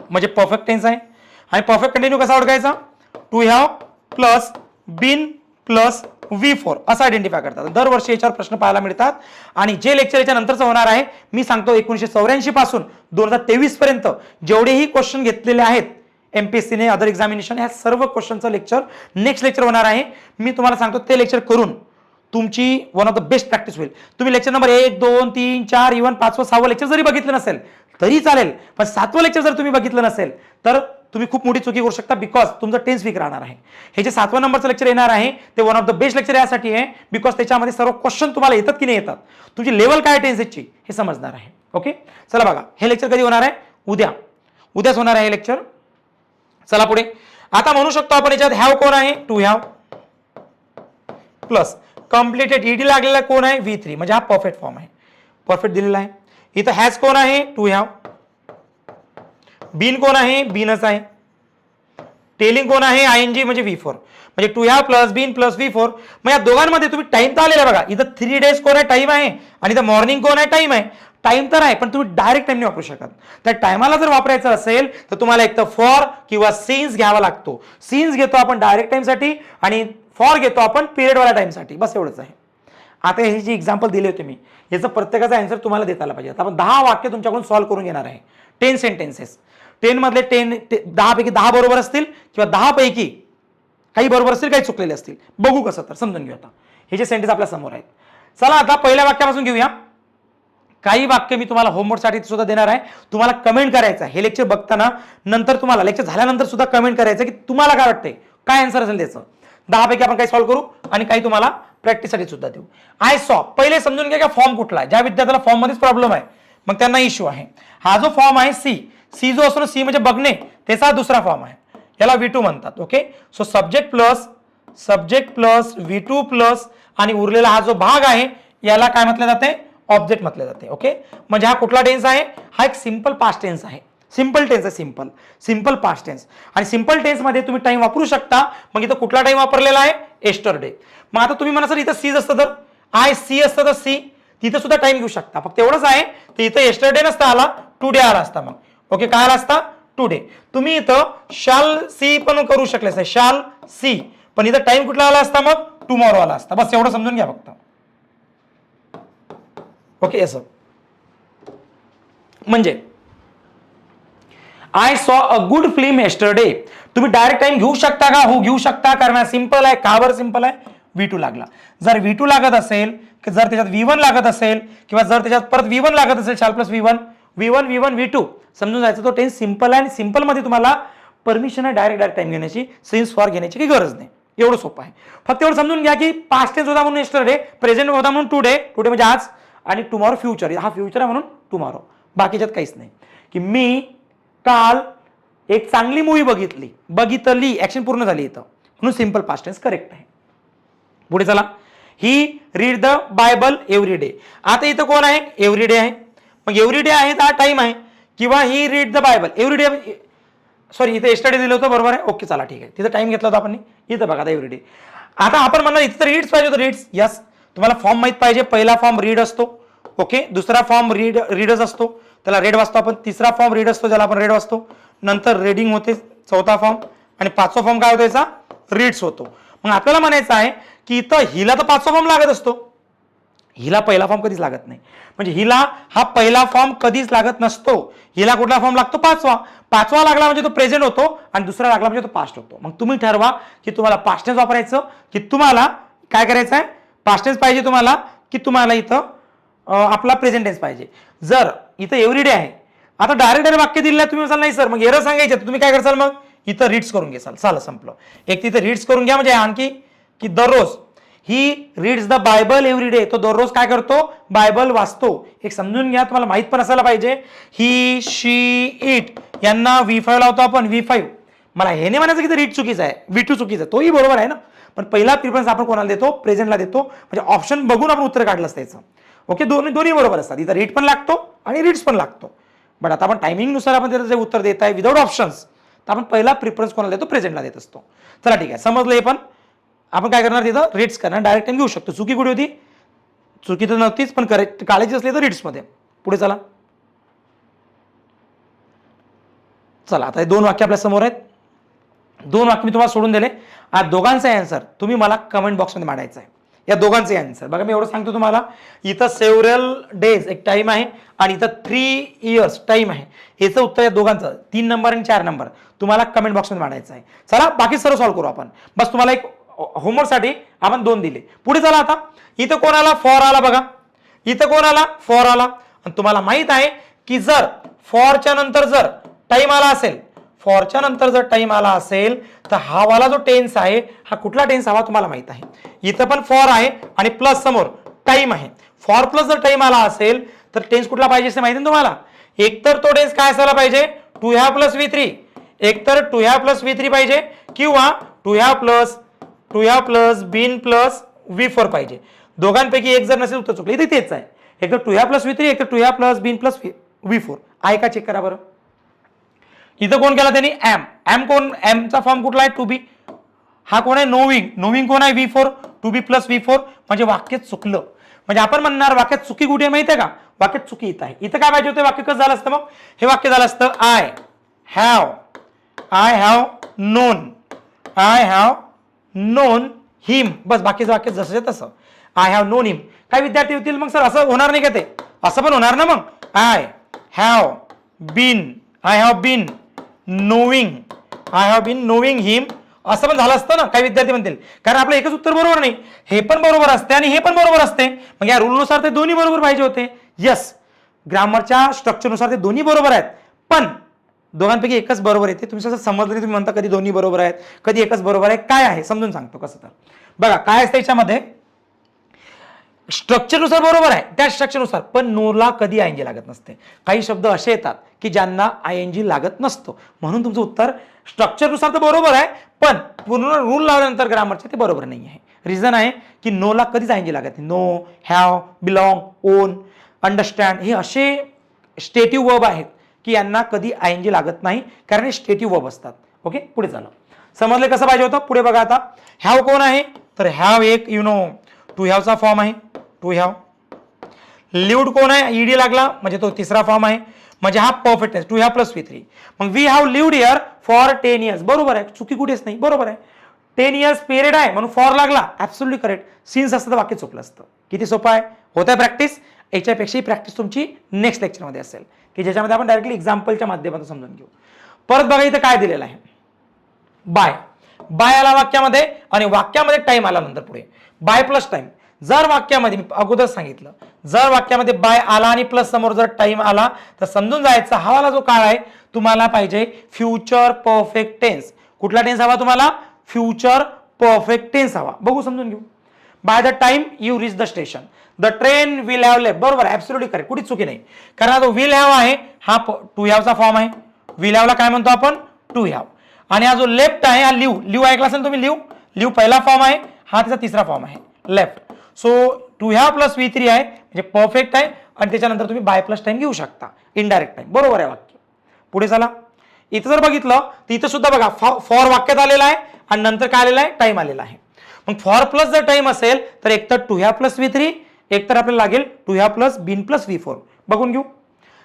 म्हणजे परफेक्ट टेन्स आहे. आणि परफेक्ट कंटिन्यू कसा ओळखायचा, to have plus been plus V4 असं आयडेंटिफाय करतात. दरवर्षी याच्यावर प्रश्न पाहायला मिळतात. आणि जे लेक्चर याच्या नंतरचं होणार आहे, मी सांगतो 1984 पासून 2023 पर्यंत जेवढेही क्वेश्चन घेतलेले आहेत MPSCने, अदर एक्झामिनेशन, ह्या सर्व क्वेश्चनचं लेक्चर नेक्स्ट लेक्चर होणार आहे. मी तुम्हाला सांगतो ते लेक्चर करून तुमची one of the best practice होईल. तुम्ही लेक्चर नंबर 1, 2, 3, 4 इव्हन 5वं 6वं लेक्चर जरी बघितलं नसेल तरी चालेल, पण 7वं लेक्चर जर तुम्ही बघितलं नसेल तर तुम्ही खूप मोठी चुकी करू शकता, बिकॉज तुमचं टेन्स वीक राहणार आहे. हे जे 7व्या नंबरचं लेक्चर येणार आहे ते one of the best lecture यासाठी आहे बिकॉज त्याच्यामध्ये सर्व क्वेश्चन तुम्हाला येतात की नाही येतात, तुमची लेवल काय टेन्सची हे समजणार आहे. ओके, चला बघा, हे लेक्चर कधी होणार आहे, उद्याच होणार आहे हे लेक्चर. चला पुढे. आता म्हणू शकतो आपण याच्यात हॅव कोण आहे, to have plus completed ED लागलेला कोण आहे, V3 म्हणजे हा परफेक्ट फॉर्म आहे, परफेक्ट दिलेला आहे. इथं हॅज कोण आहे, टू हॅव. बीन कोण आहे, बीनच आहे. टेलिंग कोण आहे, ING म्हणजे V4 म्हणजे to have plus been plus V4. मग या दोघांमध्ये तुम्ही टाइम तर आलेला बघा, इथं 3 days कोण आहे, टाइम आहे. आणि इथं मॉर्निंग कोण आहे, टाइम आहे. टाइम तर आहे, पण तुम्ही डायरेक्ट टाइम नाही वापरू शकत. त्या टायमाला जर वापरायचं असेल तर तुम्हाला एक तर फॉर किंवा सिन्स घ्यावा लागतो. सिन्स घेतो आपण डायरेक्ट टाइमसाठी आणि फॉर घेतो आपण पिरियडवाल्या टाइमसाठी, बस एवढंच आहे. आता हे जी एक्झाम्पल दिले होते मी, याचं प्रत्येकाचा आन्सर तुम्हाला देता आला पाहिजे. आता आपण 10 वाक्य तुमच्याकडून सॉल्व्ह करून घेणार आहे. 10 सेंटेन्सेस. 10 मधले 10 पैकी 10 बरोबर असतील किंवा 10 पैकी काही बरोबर असतील, काही चुकलेले असतील. बघू कसं, तर समजून घेऊ. आता हे जे सेंटेन्स आपल्या समोर आहेत, चला आता पहिल्या वाक्यापासून घेऊया. काही वाक्य मी तुम्हाला होमवर्कसाठी सुद्धा देणार आहे. तुम्हाला कमेंट करायचं हे लेक्चर बघताना, नंतर तुम्हाला लेक्चर झाल्यानंतर सुद्धा कमेंट करायचं की तुम्हाला काय वाटतंय, काय आन्सर असेल त्याचं. 10 पैकी आपण काही सॉल्व्ह करू आणि काही तुम्हाला प्रॅक्टिससाठी सुद्धा देऊ. आय सॉ, पहिले समजून घ्या की फॉर्म कुठला आहे. ज्या विद्यार्थ्याला फॉर्म मध्येच प्रॉब्लेम आहे मग त्यांना इश्यू आहे. हा जो फॉर्म आहे सी जो असतो, सी म्हणजे बघणे, त्याचा दुसरा फॉर्म आहे, याला V2 म्हणतात. Okay, so subject plus V2 plus आणि उरलेला हा जो भाग आहे याला काय म्हटलं जाते, ऑब्जेक्ट म्हटले जाते. ओके, म्हणजे हा कुठला टेन्स आहे, हा एक सिंपल पास्ट टेन्स आहे. सिंपल टेन्स आहे, सिंपल पास्ट टेन्स. आणि सिंपल टेन्स मध्ये तुम्ही टाइम वापरू शकता. मग इथं कुठला टाइम वापरलेला आहे, येस्टरडे. मग आता तुम्ही म्हणा सर इथं सी असतं तर, सी असतं तर सी, तिथं सुद्धा टाइम घेऊ शकता. फक्त एवढंच आहे, तर इथं येस्टरडे नसता आला, टुडे आला असता मग. ओके, काय आला असता? टुडे. तुम्ही इथं शाल सी पण करू शकले असते, शाल सी, पण इथं टाइम कुठला आला असता? मग टुमॉरो आला असता. बस एवढं समजून घ्या फक्त. ओके, असं म्हणजे I saw a good film yesterday. तुम्ही डायरेक्ट टाइम घेऊ शकता का? हो, घेऊ शकता, कारण सिंपल आहे. का बरं सिंपल आहे? V2 लागला. जर V2 लागत असेल, जर त्याच्यात V1 लागत असेल, किंवा जर त्याच्यात परत V1 लागत असेल, शाल प्लस V1, V2 समजून जायचं. तो टेन्स सिंपल आहे आणि सिंपल मध्ये तुम्हाला परमिशन आहे डायरेक्ट टाइम घेण्याची, सिन्स फॉर घेण्याची काही गरज नाही. एवढं सोपं आहे. फक्त एवढं समजून घ्या की पास्ट टेन्स होता म्हणून येस्टरडे, प्रेझेंट होता म्हणून टुडे, टुडे म्हणजे आज, आणि टुमॉरो फ्युचर, हा फ्युचर आहे म्हणून टुमॉरो. बाकीच्यात काहीच नाही. की मी काल एक चांगली मूवी बघितली, ऍक्शन पूर्ण झाली इथं, म्हणून सिंपल पास्ट टेन्स करेक्ट आहे. पुढे चला. He read the Bible every day. आता इथं कोण आहे? एव्हरी डे आहे. मग एव्हरी डे आहे तर हा टाइम आहे, किंवा he read the Bible every day, sorry इथे येस्टरडे दिलं होतं, बरोबर आहे. ओके, चला ठीक आहे. तिथं टाइम घेतला होता आपण, इथं बघा आता एव्हरी डे. आता आपण म्हणणार इथं तर रीड्स पाहिजे होतं, रीड्स. यस, तुम्हाला फॉर्म माहित पाहिजे. पहिला फॉर्म रीड असतो. ओके, दुसरा फॉर्म रीडच असतो, त्याला रेड वाचतो आपण. तिसरा फॉर्म रीड असतो, ज्याला आपण रेड वाचतो. नंतर रेडिंग होते, चौथा फॉर्म. आणि पाचवा फॉर्म काय होतो याचा? रीड्स होतो. मग आपल्याला म्हणायचं आहे की इथं हिला तर पाचवा फॉर्म लागत असतो, हिला पहिला फॉर्म कधीच लागत नाही. म्हणजे हिला हा पहिला फॉर्म कधीच लागत नसतो. हिला कुठला फॉर्म लागतो? पाचवा. पाचवा लागला म्हणजे तो प्रेझेंट होतो, आणि दुसरा लागला म्हणजे तो पास्ट होतो. मग तुम्ही ठरवा की तुम्हाला पास्ट टेन्स वापरायचं, की तुम्हाला काय करायचं आहे? पास्ट टेन्स पाहिजे तुम्हाला, की तुम्हाला इथं आपला प्रेझेंट टेन्स पाहिजे. जर इथं एव्हरी डे आहे, आता डायरेक्ट वाक्य दिलेलं तुम्ही म्हणाल नाही सर, मग एरर सांगायचं, तुम्ही काय करसाल? मग इथं रीड्स करून घ्याल. चाल, संपलं. एक तिथे रीड्स करून घ्या, म्हणजे आणखी की दररोज he reads the Bible every day, तो दररोज काय करतो? बायबल वाचतो. एक समजून घ्या, तुम्हाला माहित पण असायला पाहिजे. ही, शी, इट यांना V5 लावतो आपण, V5. मला हे नाही म्हणायचं की ते रीड चुकीचं आहे, V2 चुकीचं आहे, तोही बरोबर आहे ना. पण पहिला प्रिफरन्स आपण कोणाला देतो? प्रेझेंटला देतो. म्हणजे ऑप्शन बघून आपण उत्तर काढलं असतं. ओके, दोन्ही बरोबर असतात. इथं रीड पण लागतो आणि रीड्स पण लागतो. बट आता आपण टायमिंगनुसार आपण त्याचं जे उत्तर देत आहे विदाउट ऑप्शन्स, तर आपण पहिला प्रिफरन्स कोणाला देतो? प्रेझेंटला देत असतो. चला ठीक आहे, समजलं. हे पण आपण काय करणार? तिथं रीड्स करणार, डायरेक्ट टाइम घेऊ शकतो. चुकी कुठे होती? चुकी तर नव्हतीच, पण करेक्ट काळजी असली तर रीड्समध्ये. पुढे चला. चला, आता हे दोन वाक्य आपल्या समोर आहेत. दोन वाक्य मी तुम्हाला सोडून दिले. आज दोघांचा आन्सर तुम्ही मला कमेंट बॉक्समध्ये मांडायचा आहे. या दोघांचे आन्सर बघा, मी एवढं सांगतो तुम्हाला. इथं सेव्हरल डेज एक टाइम आहे, आणि इथं 3 इयर्स टाइम आहे. याचं उत्तर या दोघांचं 3 नंबर आणि 4 नंबर तुम्हाला कमेंट बॉक्समध्ये मांडायचं आहे. चला, बाकी सर्व सॉल्व्ह करू आपण. बस तुम्हाला एक होमवर्कसाठी आपण 2 दिले. पुढे चला. आता इथं कोण आला? फॉर आला. बघा, इथं कोण आला? फॉर आला. आणि तुम्हाला माहित आहे की जर फॉरच्या नंतर जर टाइम आला असेल, फॉरच्या नंतर जर टाइम आला असेल, तर हा वाला जो टेन्स आहे, हा कुठला टेन्स हवा तुम्हाला माहित आहे. इथं पण फॉर आहे आणि प्लस समोर टाइम आहे. फॉर प्लस जर टाइम आला असेल तर टेन्स कुठला पाहिजे असं माहिती ना तुम्हाला? एकतर तो टेन्स काय असायला पाहिजे? To have plus V3. एकतर टू हॅव प्लस V3 पाहिजे, किंवा to have plus been plus V4 पाहिजे. दोघांपैकी एक जर नसेल उत्तर चुकलं. इथे तेच आहे, एकतर टू हॅव प्लस V3, एकतर to have plus been plus V4 आहे का? चेक करा बरं. इथं कोण केला त्यांनी? एम कोण? एमचा फॉर्म कुठला आहे? To be. हा कोण आहे? नोविंग कोण आहे? V4. To be plus V4 म्हणजे वाक्यात चुकलं. म्हणजे आपण म्हणणार वाक्यात चुकी कुठे माहिती आहे का? वाक्यात चुकी इथं आहे. इथं काय पाहिजे होतं? वाक्य कसं झालं असतं? मग हे वाक्य झालं असतं आय हॅव नोन हिम. बस, बाकीचं वाक्य जसं तसं. आय हॅव नोन हिम. काय विद्यार्थी होतील मग? सर असं होणार नाही का? ते असं पण होणार ना. मग आय हॅव बीन नोविंग हिम असं पण झालं असतं ना. काही विद्यार्थी म्हणतील कारण आपलं एकच उत्तर बरोबर नाही, हे पण बरोबर असते आणि हे पण बरोबर असते. मग या रूलनुसार ते दोन्ही बरोबर पाहिजे होते. यस, ग्रामरच्या स्ट्रक्चरनुसार ते दोन्ही बरोबर आहेत, पण दोघांपैकी एकच बरोबर येते. तुम्ही असं समजलं नाही, तुम्ही म्हणता कधी दोन्ही बरोबर आहेत, कधी एकच बरोबर आहे. काय आहे समजून सांगतो कसं. तर बघा काय असतं याच्यामध्ये, स्ट्रक्चरनुसार बरोबर आहे त्या स्ट्रक्चरनुसार, पण नोला कधी आयएनजी लागत नसते. काही शब्द असे येतात की ज्यांना आयएनजी लागत नसतो, म्हणून तुमचं उत्तर स्ट्रक्चरनुसार तर बरोबर आहे, पण पूर्ण रूल लावल्यानंतर ग्रामरचे ते बरोबर नाही आहे. रिझन आहे की नोला कधीच आयएनजी लागत नाही. Know, have, belong, own, understand हे असे स्टेटिव्ह वर्ब आहेत की यांना कधी आयएनजी लागत नाही, कारण हे स्टेटिव्ह वर्ब असतात. ओके, पुढे चला. समजले कसं पाहिजे होतं? पुढे बघा. आता हॅव कोण आहे? तर हॅव एक टू हॅवचा फॉर्म आहे. To have. लिव्ड कोण आहे? ईडी लागला म्हणजे तो तिसरा फॉर्म आहे. म्हणजे हा perfect tense, to have plus V3. मग we have lived here for 10 years. बरोबर आहे, चुकी कुठेच नाही, बरोबर आहे. 10 years पिरियड आहे म्हणून फॉर लागला, ऍब्सोल्युटली करेक्ट. सिन्स असतं तर वाक्य चुकलं असतं. किती सोपं आहे, होत आहे प्रॅक्टिस. याच्यापेक्षाही प्रॅक्टिस तुमची नेक्स्ट लेक्चरमध्ये असेल, की ज्याच्यामध्ये आपण डायरेक्टली एक्झाम्पलच्या माध्यमातून समजून घेऊ. परत बघा इथं काय दिलेलं आहे, बाय. बाय आला वाक्यामध्ये आणि वाक्यामध्ये टाइम आला नंतर पुढे बाय प्लस टाइम. जर वाक्यामध्ये मी अगोदर सांगितलं, जर वाक्यामध्ये बाय आला आणि प्लस समोर जर टाइम आला तर समजून जायचा हा वाला जो काळ आहे तुम्हाला पाहिजे फ्युचर परफेक्ट टेन्स. कुठला टेन्स हवा तुम्हाला, फ्युचर परफेक्ट टेन्स हवा. बघू समजून घेऊ. By the time you reach the station, the train will have left. बरोबर, ऍब्सोल्युटली करेक्ट, कुठेच चुकी नाही. कारण जो विल हॅव आहे हा टू हॅवचा फॉर्म आहे. विल हॅवला काय म्हणतो आपण, टू हॅव. आणि हा जो लेफ्ट आहे हा लिव्ह. लिव्ह ऐकला असेल तुम्ही, लिव्ह. लिव्ह पहिला फॉर्म आहे, हा त्याचा तिसरा फॉर्म आहे, left. So to have plus V3 आहे म्हणजे परफेक्ट आहे. आणि त्याच्यानंतर तुम्ही बाय प्लस टाइम घेऊ शकता, इनडायरेक्ट टाइम. बरोबर आहे वाक्य. पुढे चला. इथं जर बघितलं तर इथं सुद्धा बघा फॉर वाक्यात आलेला आहे आणि नंतर काय आलेला आहे, टाइम आलेला आहे. मग फॉर प्लस जर टाइम असेल तर एकतर टू हॅव प्लस V3, एकतर आपल्याला लागेल to have plus been plus V4. बघून घेऊ.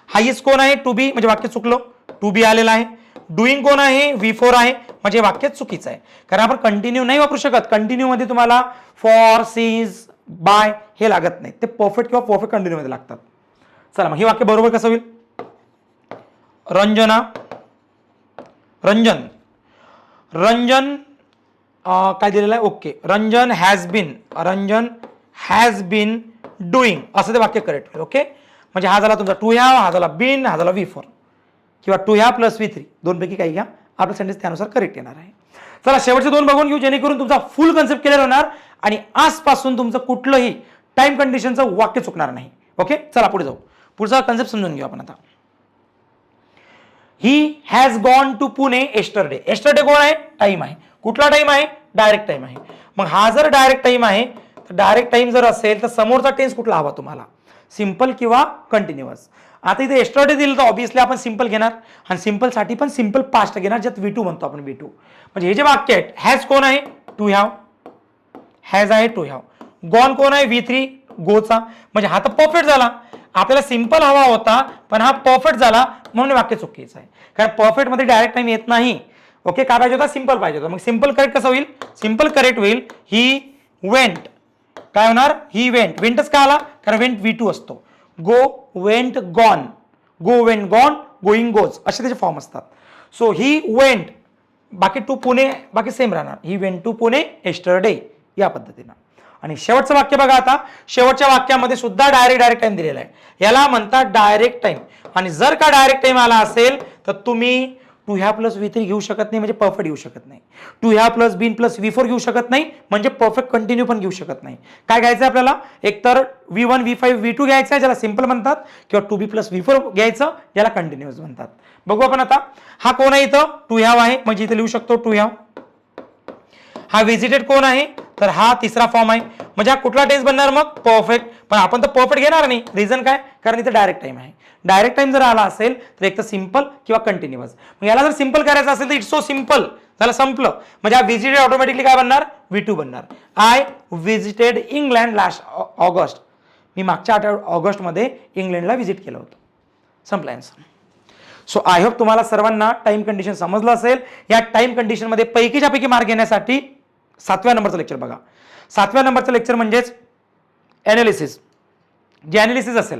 हाईस्ट कोण आहे, टू बी, म्हणजे वाक्य चुकलं, टू बी आलेला आहे. डुईंग कोण आहे, V4 आहे, म्हणजे वाक्य चुकीचं आहे. कारण आपण कंटिन्यू नाही वापरू शकत. कंटिन्यू मध्ये तुम्हाला फॉर, सीज, बाय हे लागत नाही, ते परफेक्ट किंवा परफेक्ट कंटिन्यू मध्ये लागतात. चला मग हे वाक्य बरोबर कसं होईल, रंजना, रंजन, रंजन काय दिलेलं आहे, okay. Ranjan has been doing, असं ते वाक्य करेक्ट होईल. ओके, म्हणजे हा झाला तुमचा टू हॅव, हा झाला बीन, हा झाला V4 किंवा टू हॅव प्लस V3, दोनपैकी काही घ्या, आपलं सेंटेन्स त्यानुसार करेक्ट येणार आहे. चला शेवटचे दोन बघून घेऊ, जेणेकरून तुमचा फुल कन्सेप्ट क्लिअर होणार आणि आजपासून तुमचं कुठलंही टाइम कंडिशनचं वाक्य चुकणार नाही. ओके, चला पुढे जाऊ. पुढचा कन्सेप्ट समजून घेऊ आपण आता. He has gone to Pune yesterday. Yesterday कोण आहे, टाइम आहे. कुठला टाइम आहे, डायरेक्ट टाइम आहे. मग हा जर डायरेक्ट टाइम आहे तर डायरेक्ट टाइम जर असेल तर समोरचा टेन्स कुठला हवा तुम्हाला, सिंपल किंवा कंटिन्युअस. आता इथे एस्टरडे दिलं तर ऑब्व्हियसली आपण सिंपल घेणार आणि सिंपलसाठी पण सिंपल पास्ट घेणार, ज्यात V2 म्हणतो आपण, V2. म्हणजे हे जे वाक्य आहेत, हॅज कोण आहे, टू हॅव, हॅज आहे टू हॅव. गॉन कोण आहे, V3, गोचा, म्हणजे हा तर परफेक्ट झाला. आपल्याला सिंपल हवा होता पण हा परफेक्ट झाला म्हणून वाक्य चुकीचं आहे. कारण परफेक्ट मध्ये डायरेक्ट टाइम येत नाही. ओके, काय पाहिजे होता, सिंपल पाहिजे होता. मग सिंपल करेक्ट कसं होईल, सिंपल करेक्ट होईल ही वेंट. काय होणार, ही वेंट. वेंटच का आला, कारण वेंट V2 असतो. Go, went, gone, go, went, gone, going, goes, असे त्याचे फॉर्म असतात. सो ही वेंट, बाकी टू पुणे बाकी सेम राहणार, he went to Pune yesterday, या पद्धतीनं. आणि शेवटचं वाक्य बघा आता. शेवटच्या वाक्यामध्ये सुद्धा डायरेक्ट टाइम दिलेला आहे, याला म्हणतात डायरेक्ट टाइम. आणि जर का डायरेक्ट टाइम आला असेल तर तुम्ही टू हॅव प्लस V3 घेऊ शकत नाही, म्हणजे परफेक्ट घेऊ शकत नाही. To have plus been plus V4 घेऊ शकत नाही, म्हणजे परफेक्ट कंटिन्यू पण घेऊ शकत नाही. काय घ्यायचं आपल्याला, एकतर V1, V5, V2 घ्यायचं आहे, ज्याला सिंपल म्हणतात, किंवा टू बी प्लस V4 घ्यायचं, ज्याला कंटिन्युअस म्हणतात. बघू आपण आता. हा कोण आहे इथं, टू हॅव आहे, म्हणजे इथे लिहू शकतो टू हॅव. हा विजिटेड कोण आहे, तर हा तिसरा फॉर्म आहे, म्हणजे हा कुठला टेन्स बनणार मग, परफेक्ट. पण आपण तर परफेक्ट घेणार नाही, रिझन काय, कारण इथे डायरेक्ट टाइम आहे. डायरेक्ट टाइम जर आला असेल तर एक तर सिंपल किंवा कंटिन्युअस. मग याला जर सिंपल करायचं असेल तर इट्स सो सिंपल, झालं, संपलं. म्हणजे हा विजिटेड ऑटोमॅटिकली काय बनणार, V2 बनणार. I visited England last August. मी मागच्या ऑगस्टमध्ये इंग्लंडला व्हिजिट केलं होतं. संपला आन्सर. सो आय होप तुम्हाला सर्वांना टाइम कंडिशन समजलं असेल. या टाइम कंडिशनमध्ये पैकीच्या पैकी मार्क घेण्यासाठी 7व्या नंबरचं लेक्चर बघा. 7व्या नंबरचं लेक्चर म्हणजेच ॲनालिसिस. जे ॲनालिसिस असेल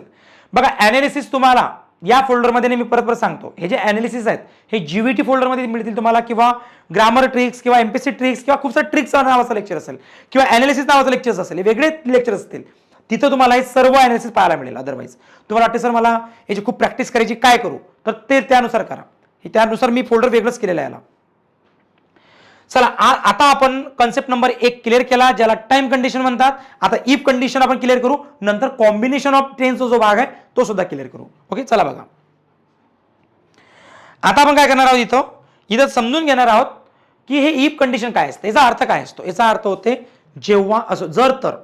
बघा, ॲनालिसिस तुम्हाला या फोल्डरमध्ये मी परत सांगतो, हे जे ॲनालिसिस आहेत हे GVT फोल्डरमध्ये मिळतील तुम्हाला, किंवा ग्रामर ट्रिक्स किंवा MPSC ट्रिक्स किंवा खूप सारे ट्रिक्स नावाचं लेक्चर असेल किंवा ॲनालिसिस नावाचं लेक्चर असेल, हे वेगळे लेक्चर असतील. तिथं तुम्हाला हे सर्व ॲनालिसिस पाहायला मिळेल. अदरवाईज तुम्हाला वाटते सर मला याची खूप प्रॅक्टिस करायची, काय करू, तर ते त्यानुसार करा. त्यानुसार मी फोल्डर वेगळंच केलेलं आहे याला. चला आता आपण कन्सेप्ट नंबर 1 क्लिअर केला, ज्याला टाइम कंडिशन म्हणतात. आता इफ कंडिशन आपण क्लिअर करू, नंतर कॉम्बिनेशन ऑफ टेन्सचा जो भाग आहे तो सुद्धा क्लिअर करू. ओके, चला बघा. आता आपण काय करणार आहोत, इथं समजून घेणार आहोत की हे इफ कंडिशन काय असतं, याचा अर्थ काय असतो. याचा अर्थ होते जेव्हा असो, जर तर,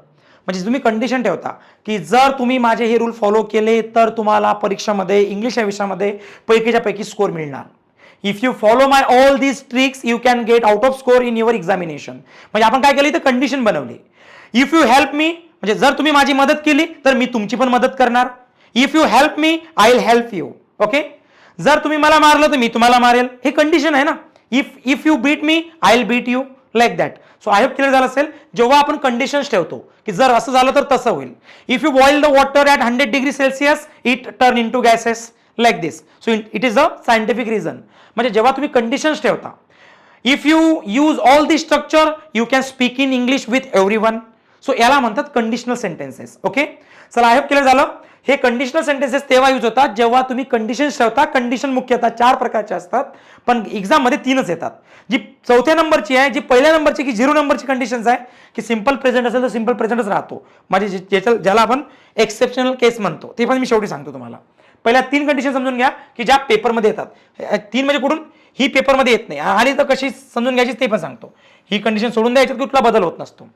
म्हणजे तुम्ही कंडिशन ठेवता की जर तुम्ही माझे हे रूल फॉलो केले तर तुम्हाला परीक्षामध्ये इंग्लिश या विषयामध्ये पैकीच्या पैकी स्कोर मिळणार. If you follow my all these tricks you can get out off score in your examination. म्हणजे आपण काय केलं इथं, कंडिशन बनवली. इफ यू हेल्प मी, म्हणजे जर तुम्ही माझी मदत केली तर मी तुमची पण मदत करणार. If you help me I will help you. Okay. जर तुम्ही मला मारलं तर मी तुम्हाला मारेल, हे कंडिशन आहे ना. If you beat me I will beat you, like that. So I hope clear झालं असेल. जेव्हा आपण कंडिशन्स ठेवतो की जर असं झालं तर तसं होईल. If you boil the water at 100 degree Celsius it turn into gases, like this. So it is a scientific reason. म्हणजे जेव्हा तुम्ही कंडिशन्स ठेवता, if you use all the structure you can speak in English with everyone. So याला म्हणतात conditional sentences. Okay, चला I hope clear झालं. हे conditional sentences तेव्हा यूज होतात जेव्हा तुम्ही कंडिशन्स ठेवता. कंडिशन मुख्यतः 4 प्रकारचे असतात, पण एक्झाम मध्ये 3च येतात. जी 4थ्या नंबरची आहे, जी पहिल्या नंबरची की 0 नंबरची कंडिशन्स आहे की सिंपल प्रेझेंट असेल तर सिंपल प्रेझेंटच राहतो. म्हणजे ज्याला आपण एक्सेप्शनल केस म्हणतो, ते पण मी शेवटी सांगतो तुम्हाला. पहिल्या 3 कंडिशन समजून घ्या की ज्या पेपरमध्ये येतात. 3 म्हणजे कुठून, ही पेपरमध्ये येत नाही, आणि तर कशी समजून घ्यायची ते पण सांगतो. ही कंडिशन सोडून द्यायची, कुठला बदल होत नसतो.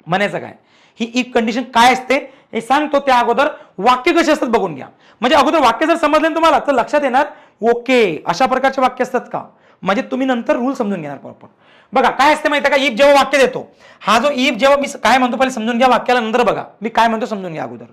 म्हणायचं काय, ही इफ कंडिशन काय असते हे सांगतो. त्या अगोदर वाक्य कसे असतात बघून घ्या. म्हणजे अगोदर वाक्य जर समजले तुम्हाला तर लक्षात येणार, ओके अशा प्रकारचे वाक्य असतात का. म्हणजे तुम्ही नंतर रूल समजून घेणार प्रॉपर. बघा काय असते माहिती आहे का, इफ जेव्हा वाक्य देतो, हा जो इफ जेव्हा मी काय म्हणतो पहिले समजून घ्या, वाक्याला नंतर बघा मी काय म्हणतो समजून घ्या अगोदर.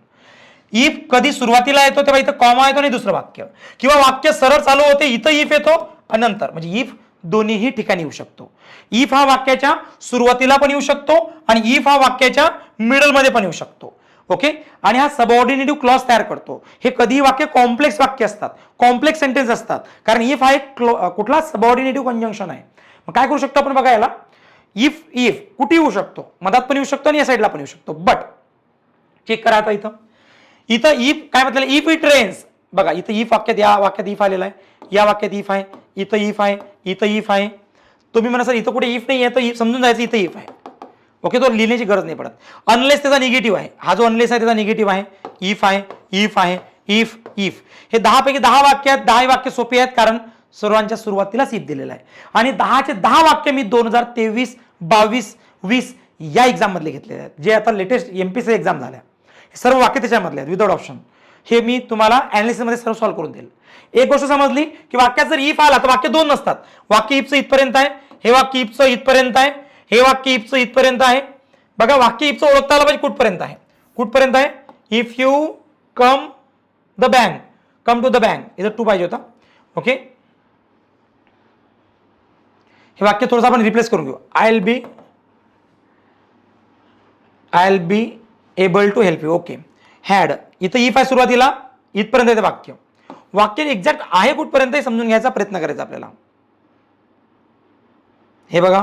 इफ कधी सुरुवातीला येतो तेव्हा इथं कॉमा येतो आणि दुसरं वाक्य, किंवा वाक्य सरळ चालू होते इथं इफ येतो आणि नंतर, म्हणजे इफ दोन्हीही ठिकाणी येऊ शकतो. इफ हा वाक्याच्या सुरुवातीला पण येऊ शकतो आणि इफ हा वाक्याच्या मिडल मध्ये पण येऊ शकतो. ओके, आणि हा सबऑर्डिनेटिव्ह क्लॉज तयार करतो. हे कधीही वाक्य कॉम्प्लेक्स वाक्य असतात, कॉम्प्लेक्स सेंटेन्स असतात, कारण इफ हा एक कुठला सबऑर्डिनेटिव्ह कंजंक्शन आहे. मग काय करू शकतो आपण बघा याला, इफ इफ कुठे येऊ शकतो, मधात पण येऊ शकतो आणि या साईडला पण येऊ शकतो. बट चेक करा आता इथं इफ काय म्हटलं, इफ इट रेन्स. बघा इथं इफ वाक्यात, या वाक्यात इफ आलेला आहे, या वाक्यात इफ आहे, इथं इफ आहे, इथं इफ आहे. तुम्ही म्हणा सर इथं कुठे इफ नाही आहे, तर समजून जायचं इथं इफ आहे. ओके, तो लिहिण्याची गरज नाही पडत. अनलेस त्याचा निगेटिव्ह आहे, हा जो अनलेस आहे त्याचा निगेटिव्ह आहे. इफ आहे, इफ आहे, इफ इफ. हे 10 पैकी 10 वाक्य आहेत. 10 वाक्य सोपी आहेत कारण सर्वांच्या सुरुवातीलाच इफ दिलेला आहे. आणि 10चे 10 वाक्य मी 2023, 22, 20 या एक्झाम मधले घेतलेले आहेत, जे आता लेटेस्ट एमपीसी एक्झाम झाल्या. सर्व वाक्य त्याच्यामधले आहेत विदाउट ऑप्शन. हे मी तुम्हाला अनालिसिस मध्ये सर्व सॉल्व्ह करून देईल. एक गोष्ट समजली की वाक्यात जर इफ आला तर वाक्य 2 नसतात. वाक्य इफचं इथपर्यंत आहे, हे वाक्य इफचं इथपर्यंत आहे, हे वाक्य इफचं इथपर्यंत आहे. बघा वाक्य इफचं ओळखता आलं पाहिजे कुठपर्यंत आहे, कुठपर्यंत आहे. If you come the bank, come to the bank, इथं टू पाहिजे होता. ओके, हे वाक्य थोडंसं आपण रिप्लेस करून घेऊ. I will be able to help you. Okay, had इथं इफ आहे सुरुवातीला, इथपर्यंत येते वाक्य. वाक्य एक्झॅक्ट आहे कुठपर्यंत हे समजून घ्यायचा प्रयत्न करायचा आपल्याला. हे बघा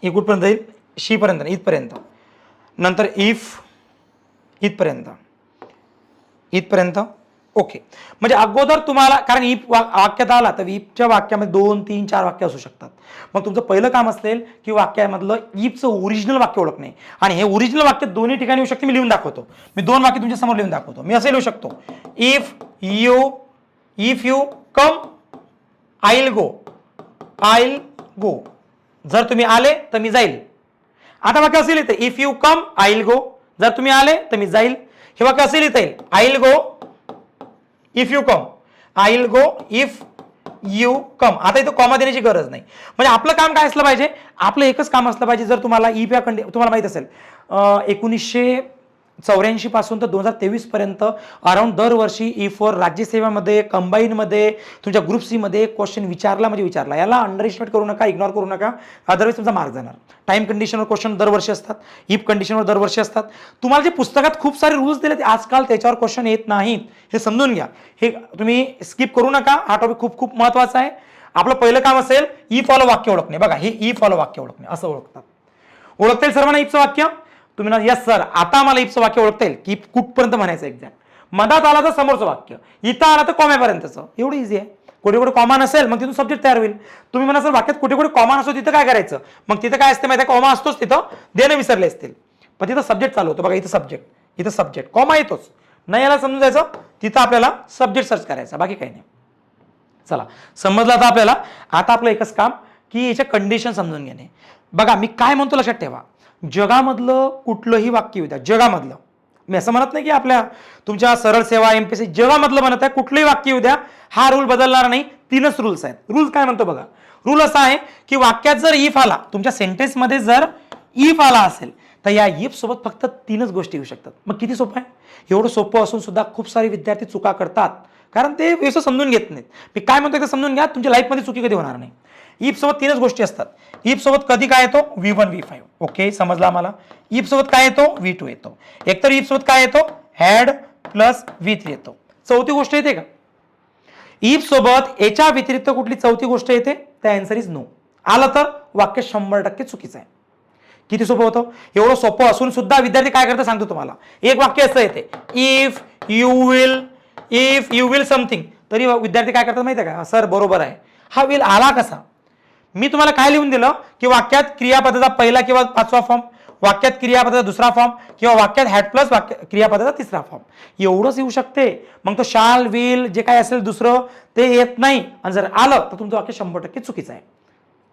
हे कुठपर्यंत येईल, शी पर्यंत, इथपर्यंत. नंतर इफ इथपर्यंत, इथपर्यंत. ओके, म्हणजे अगोदर तुम्हाला, कारण इफ वाक्यात आला तर इफच्या वाक्यामध्ये 2, 3, 4 वाक्य असू शकतात. मग तुमचं पहिलं काम असेल की वाक्यामधलं इफचं ओरिजिनल वाक्य ओळखणे. आणि हे ओरिजिनल वाक्य दोन्ही ठिकाणी येऊ शकते. मी लिहून दाखवतो. मी 2 वाक्य तुमच्या समोर लिहून दाखवतो. मी असं लिहू शकतो, if you come I will go. जर तुम्ही आले तर मी जाईल. आता वाक्य असेल इथे, if you come I will go. जर तुम्ही आले तर मी जाईल. हे वाक्य असेल इथे, I will go if you come, I will go if you कम. आता इथं कॉमा देण्याची गरज नाही. म्हणजे आपलं काम काय असलं पाहिजे, आपलं एकच काम असलं पाहिजे. जर तुम्हाला इफ या तुम्हाला माहित असेल 1984 पासून तर 2023 पर्यंत अराउंड दरवर्षी इफवर राज्यसेवेमध्ये, कंबाईनमध्ये, तुमच्या ग्रुप सी मध्ये क्वेश्चन विचारला म्हणजे विचारला. याला अंडर एस्टिमेट करू नका, इग्नोर करू नका, अदरवाईज तुमचा मार्क जाणार. टाइम कंडिशनवर क्वेश्चन दरवर्षी असतात, इफ कंडिशनवर दरवर्षी असतात. तुम्हाला जे पुस्तकात खूप सारे रूल्स दिले आजकाल त्याच्यावर क्वेश्चन येत नाहीत, हे समजून घ्या. हे तुम्ही स्किप करू नका. हा टॉपिक खूप खूप महत्वाचा आहे. आपलं पहिलं काम असेल इफ वालं वाक्य ओळखणे. बघा हे इफ वालं वाक्य ओळखणे, असं ओळखतात. ओळखता येईल सर्वांना इफचं वाक्य. तुम्ही ना यस सर आता मला इफचं वाक्य ओळखता येईल की कुठपर्यंत म्हणायचं एक्झॅक्ट. मधात आला तर समोरचं वाक्य, इथं आला तर कॉम्यापर्यंतचं. एवढं इझी आहे. कुठे कुठे कॉमा नसेल मग तिथून सब्जेक्ट तयार होईल. तुम्ही म्हणा सर वाक्यात कुठे कुठे कॉमा नसतो तिथं काय करायचं, मग तिथं काय असते माहिती आहे, कॉमा असतोच तिथं, देणं विसरले असतील, पण तिथं सब्जेक्ट चालू होतं. बघा इथं सब्जेक्ट कॉमा येतोच नाही, याला समजून जायचं. तिथं आपल्याला सब्जेक्ट सर्च करायचा, बाकी काही नाही. चला समजलं आता आपल्याला. आता आपलं एकच काम की याच्या कंडिशन समजून घेणे. बघा मी काय म्हणतो लक्षात ठेवा, जगामधलं कुठलंही वाक्य येऊ द्या, जगामधलं, मी असं म्हणत नाही की आपल्या तुमच्या सरळ सेवा एमपीएससी, जगामधलं म्हणत आहे, कुठलंही वाक्य येऊ द्या, हा रूल बदलणार नाही. 3च रूल्स आहेत. रूल काय म्हणतो बघा, रूल असा आहे की वाक्यात जर इफ आला, तुमच्या सेंटेन्समध्ये जर इफ आला असेल तर या इफ सोबत फक्त 3च गोष्टी येऊ शकतात. मग किती सोपं आहे. एवढं सोपं असून सुद्धा खूप सारे विद्यार्थी चुका करतात. कारण ते व्यवस्थित समजून घेत नाहीत. मी काय म्हणतो ते समजून घ्या, तुमच्या लाईफमध्ये चुकी कधी होणार नाही. इफ सोबत तीनच गोष्टी असतात. इफ सोबत कधी काय येतो, V1 V5. ओके, समजला आम्हाला. इफ सोबत काय येतो, V2 येतो. एकतर इफ सोबत काय येतो, हॅड प्लस V3 येतो. चौथी गोष्ट येते का? इफ सोबत याच्या व्यतिरिक्त कुठली चौथी गोष्ट येते? त्या आन्सर इज नो. आलं तर वाक्य 100% चुकीचं आहे. किती सोपं होतं? एवढं सोपं असून सुद्धा विद्यार्थी काय करतात सांगतो तुम्हाला. एक वाक्य असं येते, इफ यू विल समथिंग, तरी विद्यार्थी काय करतात माहिती आहे का, सर बरोबर आहे. हा विल आला कसा? मी तुम्हाला काय लिहून दिलं की वाक्यात क्रियापदाचा पहिला किंवा पाचवा फॉर्म, वाक्यात क्रियापदाचा दुसरा फॉर्म, किंवा वाक्यात हॅड प्लस क्रियापदाचा तिसरा फॉर्म, एवढंच येऊ शकते. मग तो शाल विल जे काय असेल दुसरं ते येत नाही. आणि जर आलं तर तुमचं वाक्य 100% चुकीचं आहे.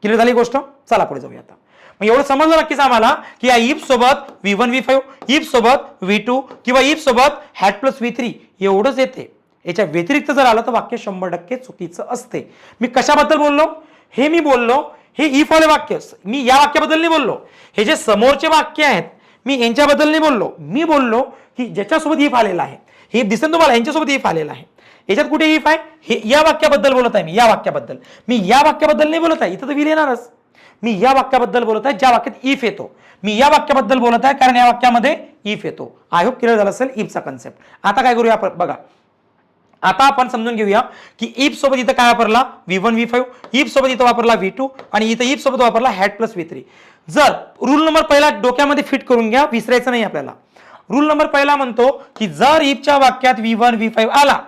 क्लिअर झाली गोष्ट? चला पुढे जाऊया आता. मग एवढं समजलं नक्कीच आम्हाला की या इफ सोबत V1 V5, इफ सोबत V2 किंवा इफ सोबत हॅड प्लस V3 एवढंच येते. याच्या व्यतिरिक्त जर आलं तर वाक्य 100% चुकीचं असते. मी कशाबद्दल बोललो? हे मी बोललो हे इफ वाले वाक्य, मी या वाक्याबद्दल नाही बोललो. हे जे समोरचे वाक्य आहेत मी यांच्याबद्दल नाही बोललो. मी बोललो की ज्याच्यासोबत इफ आलेला आहे, हे दिसेल तुम्हाला यांच्यासोबत इफ आलेला आहे. याच्यात कुठे इफ आहे? हे या वाक्याबद्दल बोलत आहे मी, या वाक्याबद्दल. मी या वाक्याबद्दल नाही बोलत आहे, इथं तर विल येणारच. मी या वाक्याबद्दल बोलत आहे ज्या वाक्यात इफ येतो. मी या वाक्याबद्दल बोलत आहे कारण या वाक्यामध्ये इफ येतो. आय होप क्लिअर झालं असेल इफचा कन्सेप्ट. आता काय करूया आपण बघा. आता आपण समजून घेऊया की इफ सोबत इथं काय वापरला, V1 V5, इफ सोबत इथं वापरला V2 आणि इथं इफ सोबत वापरला हॅड प्लस V3. जर रूल नंबर पहिला डोक्यामध्ये फिट करून घ्या, विसरायचं नाही आपल्याला. रूल नंबर पहिला म्हणतो की जर इफच्या वाक्यात V1 V5 आला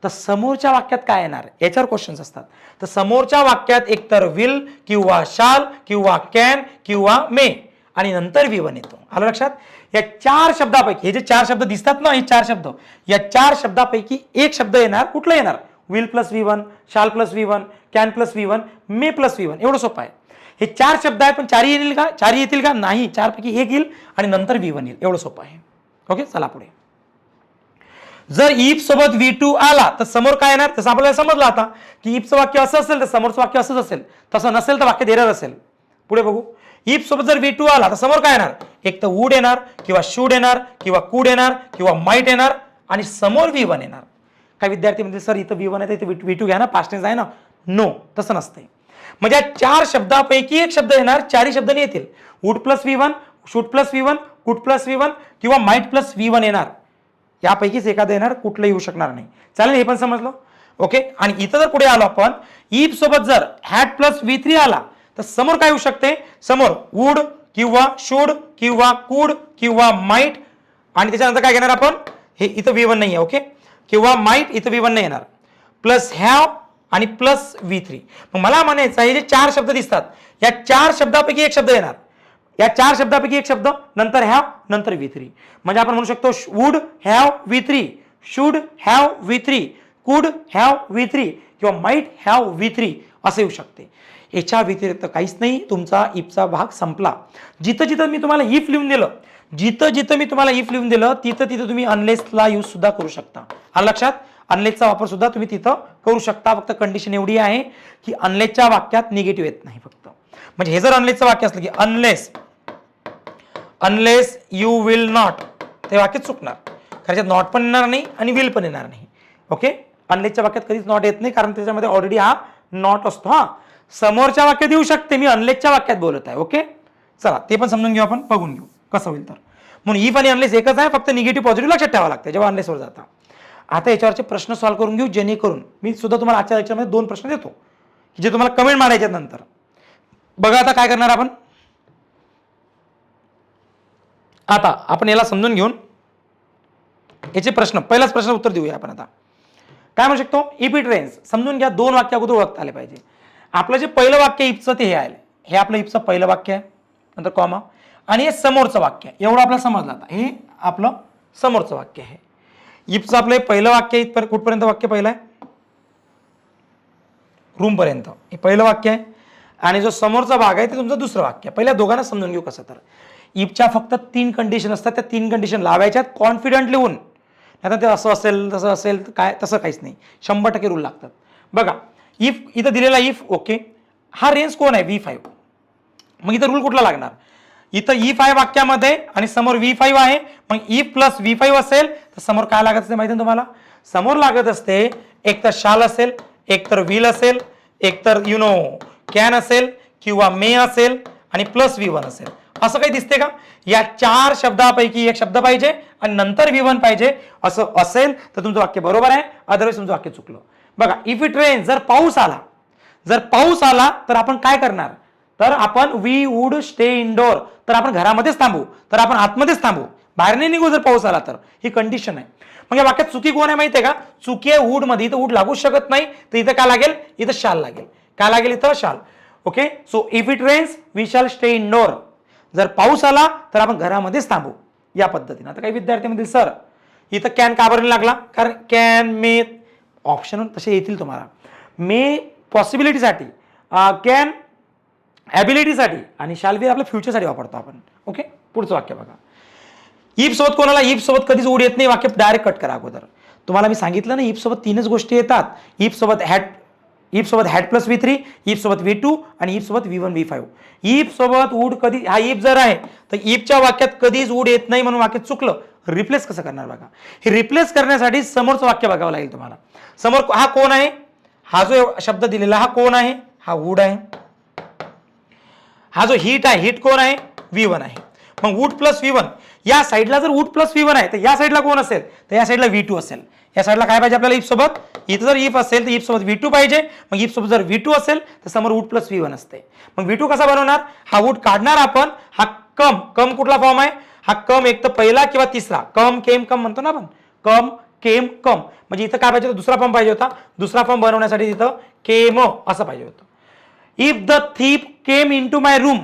तर समोरच्या वाक्यात काय येणार, याच्यावर क्वेश्चन्स असतात. तर समोरच्या वाक्यात एकतर विल किंवा शाल किंवा कॅन किंवा मे आणि नंतर V1 येतो. आलं लक्षात? या चार शब्दापैकी, हे जे चार शब्द दिसतात ना, हे चार शब्द, या चार शब्दापैकी एक शब्द येणार. कुठला येणार? विल प्लस V1, शाल plus V1, can plus V1, may plus V1. एवढं सोपं आहे. हे चार शब्द आहेत पण चारही येतील का? चारही येतील का? नाही. चारपैकी एक येईल आणि नंतर V1 येईल. एवढं सोपं आहे. ओके, चला पुढे. जर इफ सोबत V2 आला तर समोर काय येणार? तसं आपल्याला समजलं आता की इफचं वाक्य असं असेल तर समोरचं वाक्य असंच असेल. तसं नसेल तर वाक्य एरर असेल. पुढे बघू. इफ सोबत जर V2 आला तर समोर काय येणार? एक तर वुड येणार किंवा शुड येणार किंवा कुड येणार किंवा माइट येणार आणि समोर V1 येणार. काय विद्यार्थी म्हणजे सर इथं V1 आहे तर V2 घ्या ना, पास्ट टेन्स आहे ना. नो, तसं नसते. म्हणजे चार शब्दापैकी एक शब्द येणार, चारही शब्द नाही येतील. Would plus V1, should plus V1, कुड प्लस V1 किंवा माइट प्लस V1 येणार. यापैकीच एखादं येणार, कुठलं येऊ शकणार नाही. चालेल, हे पण समजलं. ओके, आणि इथं जर पुढे आलो आपण, इफ सोबत जर हॅड प्लस V3 आला तर समोर काय येऊ शकते? समोर वुड किंवा शुड किंवा कुड किंवा माइट आणि त्याच्यानंतर काय घेणार आपण? हे इथं V1 नाही आहे. ओके, किंवा माइट, इथं V1 नाही येणार. प्लस हॅव आणि प्लस V3. मग मला म्हणायचं हे जे चार शब्द दिसतात या चार शब्दापैकी एक शब्द येणार. या चार शब्दापैकी एक शब्द, नंतर हॅव, नंतर V3. म्हणजे आपण म्हणू शकतो would have V3, should have V3, कुड हॅव V3 किंवा माइट हॅव V3 असं येऊ शकते. याच्या व्यतिरिक्त काहीच नाही. तुमचा इफचा भाग संपला. जिथं जिथं मी तुम्हाला इफ लिहून दिलं, जिथं जिथं मी तुम्हाला इफ लिहून दिलं तिथं तिथं तुम्ही अनलेसला यूज सुद्धा करू शकता. आलं लक्षात? अनलेसचा वापर सुद्धा तुम्ही तिथं करू शकता. फक्त कंडिशन एवढी आहे की अनलेसच्या वाक्यात निगेटिव्ह येत नाही फक्त. म्हणजे हे जर अनलेसचं वाक्य असलं की अनलेस यू विल नॉट, ते वाक्य चुकणार. कारण नॉट पण येणार नाही आणि विल पण येणार नाही. ओके, अनलेसच्या वाक्यात कधीच नॉट येत नाही कारण त्याच्यामध्ये ऑलरेडी हा नॉट असतो. हा समोरच्या वाक्यात येऊ शकते, मी अनलेसच्या वाक्यात बोलत आहे. ओके, चला ते पण समजून घेऊ आपण, बघून घेऊ कसं होईल. तर म्हणून इफ आणि अनलेस एकच आहे, फक्त निगेटिव्ह पॉझिटिव्ह लक्षात ठेवावं लागतं जेव्हा अनलेसवर जाता. आता याच्यावरचे प्रश्न सॉल्व्ह करून घेऊ, जेणेकरून मी सुद्धा तुम्हाला आजच्या लेक्चरमध्ये दोन प्रश्न देतो जे तुम्हाला कमेंट मारायचे नंतर. बघा आता काय करणार आपण. आता आपण याला समजून घेऊन याचे प्रश्न, पहिलाच प्रश्न उत्तर देऊया आपण. आता काय म्हणू शकतो? If it rains. समजून घ्या, दोन वाक्य अगोदर ओळखता आले पाहिजे. आपलं जे पहिलं वाक्य इफचं ते हे आहे, हे आपलं इफचं पहिलं वाक्य आहे, नंतर कॉमा आणि हे समोरचं वाक्य आहे. एवढं आपल्याला समजलं. आता हे आपलं समोरचं वाक्य आहे. इफचं आपलं पहिलं वाक्य इथपर्यंत, कुठपर्यंत वाक्य पहिलं आहे? रूमपर्यंत. हे पहिलं वाक्य आहे आणि जो समोरचा भाग आहे ते तुमचं दुसरं वाक्य. पहिल्या दोघांना समजून घेऊ कसं. तर इफच्या फक्त 3 कंडिशन असतात, त्या 3 कंडिशन लावायच्यात कॉन्फिडंट लिहून. आता ते असं असेल तसं असेल काय, तसं काहीच नाही. 100% रूल लागतात. बघा, इफ इथं दिलेला इफ, ओके, हा रेंज कोण आहे? V5. मग इथं रूल कुठला लागणार? इथं इफ आहे वाक्यामध्ये आणि समोर V5 आहे. मग इफ प्लस V5 असेल तर समोर काय लागत असेल माहिती आहे तुम्हाला? समोर लागत असते एक तर शाल असेल, एक तर विल असेल, एक तर कॅन असेल किंवा मे असेल आणि प्लस V1 असेल. असं काही दिसते का? या 4 शब्दापैकी एक शब्द पाहिजे आणि नंतर V1 पाहिजे असं असेल तर तुमचं वाक्य बरोबर आहे, अदरवाईज तुमचं वाक्य चुकलं. बघा, इफ इट रेन, जर पाऊस आला तर आपण काय करणार? तर आपण वी वुड स्टे इंडोर, तर आपण घरामध्येच थांबू, तर आपण आतमध्येच थांबू, बाहेर नाही निघू जर पाऊस आला तर. ही कंडिशन आहे. मग या वाक्यात चुकी कोण आहे माहितीये का? चुकी आहे वुड मध्ये. इथं वुड लागूच शकत नाही, तर इथं काय लागेल? इथं शाल लागेल. काय लागेल इथं? Shall. Okay, so if it rains we shall stay indoor. जर पाऊस आला तर आपण घरामध्येच थांबू, या पद्धतीने. आता काही विद्यार्थी म्हणतील सर इथं कॅन का बरं लागला? कारण कॅन, मे ऑप्शन तसे येतील तुम्हाला. मे पॉसिबिलिटीसाठी, कॅन ॲबिलिटीसाठी आणि शाल बी आपल्या फ्युचरसाठी वापरतो आपण. ओके, पुढचं वाक्य बघा. इफ सोबत कोणाला? इफ सोबत कधीच वूड येत नाही. वाक्य डायरेक्ट कट करा. अगोदर तुम्हाला मी सांगितलं ना, इफ सोबत 3च गोष्टी येतात. इफ सोबत हॅड प्लस V3, इफ सोबत V2 आणि इफ सोबत V1 V5. इफ सोबत वूड कधी, हा इफ जर आहे तर इफच्या वाक्यात कधीच वूड येत नाही म्हणून वाक्य चुकलं. रिप्लेस कसं करणार बघा. हे रिप्लेस करण्यासाठी समोरचं वाक्य बघावं लागेल तुम्हाला. समोर हा कोण आहे? हा जो शब्द दिलेला हा कोण आहे? हा वूड आहे. हा जो हीट आहे, हीट कोण आहे? V1 आहे. मग वूड प्लस V1, या साईडला जर वूड प्लस V1 आहे तर या साईडला कोण असेल? तर या साईडला V2 असेल. या साईडला काय पाहिजे आपल्याला? इफ सोबत. इथं जर इफ असेल तर इफ सोबत V2 पाहिजे. मग इफ सोबत जर V2 असेल तर समोर वूड प्लस V1 असते. मग V2 कसा बनवणार? हा वूड काढणार आपण. हा कम कुठला फॉर्म आहे? हा कम एक तर पहिला किंवा तिसरा. कम केम कम म्हणतो ना आपण. कम केम कम. म्हणजे इथं काय पाहिजे? दुसरा फॉर्म पाहिजे होता. दुसरा फॉर्म बनवण्यासाठी तिथं केम असं पाहिजे होतं. If the thief came into my room,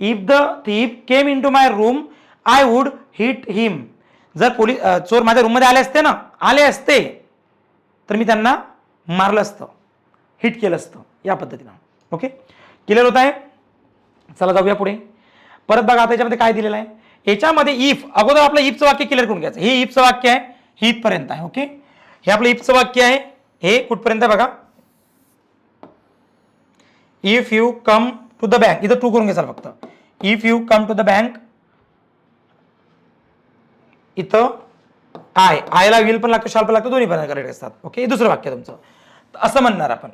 if the thief came into my room I would hit him. जर चोर माझ्या रूममध्ये आले असते तर मी त्यांना मारलं असतं, हिट केलं असतं, या पद्धतीनं. ओके, क्लिअर होत आहे? चला जाऊया पुढे. परत बघा आता याच्यामध्ये काय दिलेलं आहे. याच्यामध्ये इफ, अगोदर आपलं इफचं वाक्य क्लिअर करून घ्यायचं. हे इफचं वाक्य आहे, हे इथपर्यंत आहे. ओके, हे आपलं इफचं वाक्य आहे. हे कुठपर्यंत आहे बघा. If you come to the bank, इथं टू करून घ्यायचं फक्त. If you come to the bank, इथं आयला विल पण लागतो, शाल पण लागतो, दोन्ही पण करेक्ट असतात. ओके, हे दुसरं वाक्य तुमचं. असं म्हणणार आपण.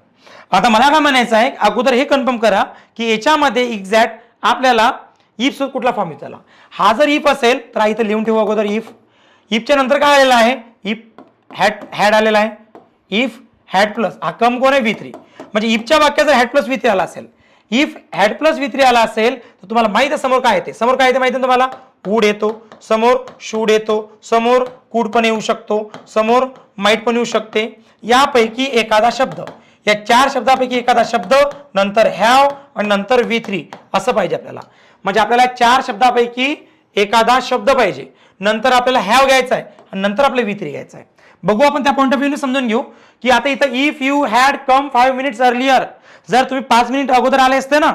आता मला काय म्हणायचं आहे, अगोदर हे कन्फर्म करा की याच्यामध्ये एक्झॅक्ट आपल्याला इफ कुठला फॉर्म येतो. हा जर इफ असेल तर इथं लिहून ठेवू अगोदर इफ. इफच्या नंतर काय आलेलं आहे? इफ हॅड आलेला आहे. इफ हॅड प्लस, हा कम कोण आहे? V3. म्हणजे इफच्या वाक्यात जर हॅड प्लस V3 आला असेल, इफ हॅड प्लस V3 आला असेल तर तुम्हाला माहिती आहे समोर काय येते. समोर काय येते माहिती आहे तुम्हाला? वूड येतो, समोर शूड येतो, समोर कुड पण येऊ शकतो, समोर माइट पण येऊ शकते. यापैकी एखादा शब्द, या 4 शब्दापैकी एखादा शब्द, नंतर हॅव आणि नंतर V3 असं पाहिजे आपल्याला. म्हणजे आपल्याला 4 शब्दापैकी एखादा शब्द पाहिजे, नंतर आपल्याला हॅव घ्यायचा आहे आणि नंतर आपल्याला V3 घ्यायचा आहे. बघू आपण त्या पॉईंट ऑफ व्ह्यूने समजून घेऊ की आता इथं if you had come 5 minutes earlier, जर तुम्ही 5 मिनिट अगोदर आले असते ना,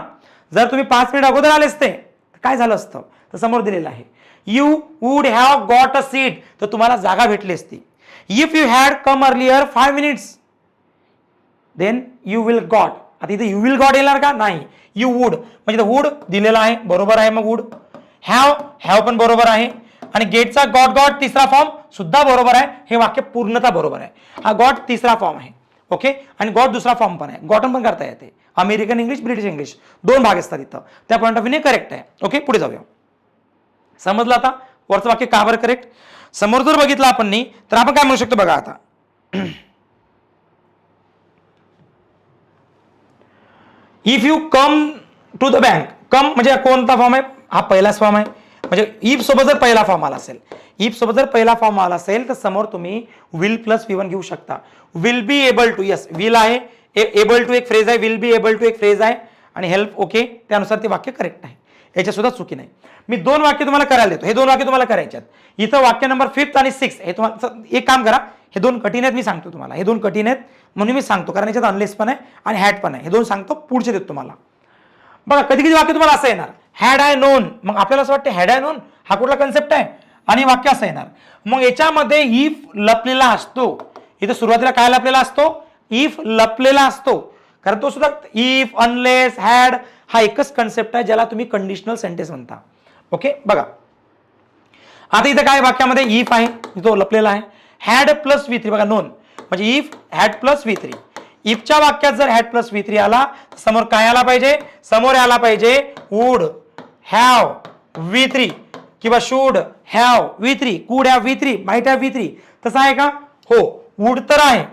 जर तुम्ही 5 मिनिट अगोदर आले असते तर काय झालं असतं? तर समोर दिलेलं आहे you would have got a seat, तर तुम्हाला जागा भेटली असती. If you had come earlier 5 minutes then you will got. आता इथे यू विल गॉट येणार का? नाही, यू वूड. म्हणजे वूड दिलेला आहे, बरोबर आहे. मग वूड. हॅव पण बरोबर आहे आणि गेटचा गॉट तिसरा फॉर्म सुद्धा बरोबर आहे. हे वाक्य पूर्णतः बरोबर आहे. हा गॉट तिसरा फॉर्म आहे. ओके, आणि गॉट दुसरा फॉर्म पण आहे. गॉटन पण करता येते. अमेरिकन इंग्लिश, ब्रिटिश इंग्लिश दोन भाग असतात इथं. त्या पॉईंट ऑफ व्ह्यूने करेक्ट आहे. ओके, पुढे जाऊया. समजलं आता वरचं वाक्य का बरं करेक्ट? समोर जर बघितलं आपण नाही तर आपण काय म्हणू शकतो बघा आता. If you come to the bank, come म्हणजे कोणता फॉर्म आहे? हा पहिलाच फॉर्म आहे. म्हणजे इफ सोबत जर पहिला फॉर्म आला असेल, इफ सोबत जर पहिला फॉर्म आला असेल तर समोर तुम्ही विल प्लस V1 घेऊ शकता. Will be able to, yes will आहे, एबल टू एक फ्रेज आहे, विल बी एबल टू एक फ्रेज आहे आणि हेल्प. ओके, त्यानुसार ते वाक्य करेक्ट आहे. याच्यात सुद्धा चुकी नाही. मी 2 वाक्य तुम्हाला करायला देतो. हे 2 वाक्य तुम्हाला करायचे आहेत. इथं वाक्य नंबर 5 आणि 6 हे तुम्हाला एक काम करा. हे 2 कठीण आहेत, मी सांगतो तुम्हाला. हे 2 कठीण आहेत म्हणून मी सांगतो, कारण याच्यात अनलेस पण आहे आणि हॅड पण आहे. हे 2 सांगतो, पुढचे देतो तुम्हाला. बघा, कधी कधी वाक्य तुम्हाला असं येणार, हॅड आय नोन. मग आपल्याला असं वाटतं हॅड आय नोन हा कुठला कन्सेप्ट आहे, आणि वाक्य असं येणार. मग याच्यामध्ये इफ लपलेला असतो. इथं सुरुवातीला काय लपलेला असतो? इफ लपलेला असतो. कारण तो सुद्धा इफ, अनलेस, हॅड हा एकच कन्सेप्ट आहे ज्याला तुम्ही कंडिशनल सेंटेन्स म्हणता. ओके, बघा आता इथं काय वाक्यामध्ये इफ आहे, तो लपलेला आहे. हॅड प्लस V3 बघा नोन म्हणजे इफ हॅड प्लस V3. इफच्या वाक्यात जर हॅड प्लस V3 आला समोर काय आला पाहिजे, समोर आला पाहिजे वुड हॅव V3 किंवा शुड हॅव V3, कुड have V3, might have V3. तसं आहे का? हो, वुड तर आहे,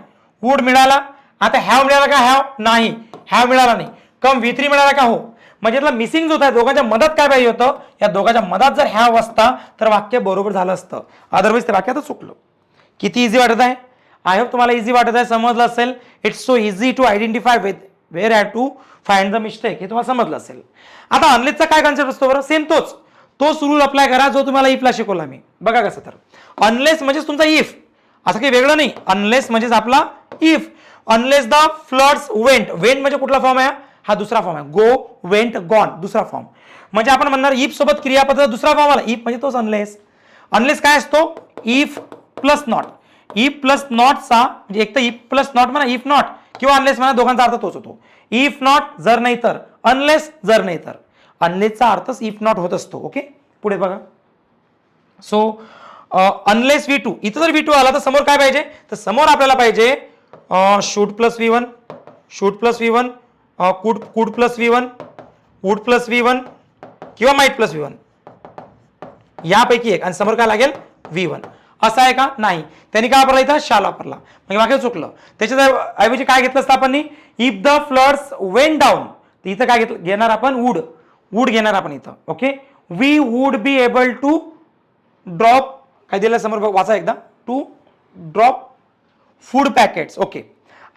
वुड मिळाला. आता हॅव मिळाला का? हॅव नाही, हॅव मिळाला नाही. कम V3 मिळाला का? हो. म्हणजे यातला मिसिंग जो आहे दोघांच्या मधात काय पाहिजे होतं, या दोघांच्या मधात जर हॅव असता तर वाक्य बरोबर झालं असतं, अदरवाईज ते वाक्यातच चुकलं. किती इझी वाटत आहे? आय होप तुम्हाला इझी वाटत आहे, समजलं असेल. It's so easy to identify where have to find the mistake, हे तुम्हाला समजलं असेल. आता अनलेसचा काय कन्सेप्ट असतो बरं? सेम तोच रूल अप्लाय करा जो तुम्हाला इफला शिकवला मी. बघा कसं, तर अनलेस म्हणजेच तुमचा इफ, असं काही वेगळं नाही. अनलेस म्हणजेच आपला if. Unless the floods went, went म्हणजे कुठला फॉर्म आहे? हा दुसरा फॉर्म आहे. गो, वेंट, गॉन दुसरा फॉर्म. म्हणजे आपण म्हणणार इफ सोबत क्रियापद दुसरा फॉर्म आला, इफ म्हणजे तोच अनलेस. अनलेस काय असतो? If plus not. If plus नॉटचा म्हणजे एक तर इफ प्लस नॉट म्हणा, इफ नॉट किंवा अनलेस म्हणा, दोघांचा अर्थ तोच होतो. इफ नॉट जर नाही तर, अनलेस जर नाही तर. अनलेसचा अर्थच इफ नॉट होत असतो. ओके, पुढे बघा. सो अनलेस V2, इथं जर V2 आला तर समोर काय पाहिजे? तर समोर आपल्याला पाहिजे should plus V1, should plus V1, कुड plus V1, would plus V1 किंवा माइट प्लस V1 यापैकी एक. आणि समोर काय लागेल? V1. असं आहे का? नाही. त्यांनी काय वापरला इथं? शाल वापरला, म्हणजे वाक्य चुकलं. त्याच्या ऐवजी काय घेतलं असतं आपण? If the floods went down, इथं काय घेणार आपण? वुड, वुड घेणार आपण इथं. Okay, we would be able to drop, काय दिलं समोर वाचा एकदा, to drop food packets. Okay,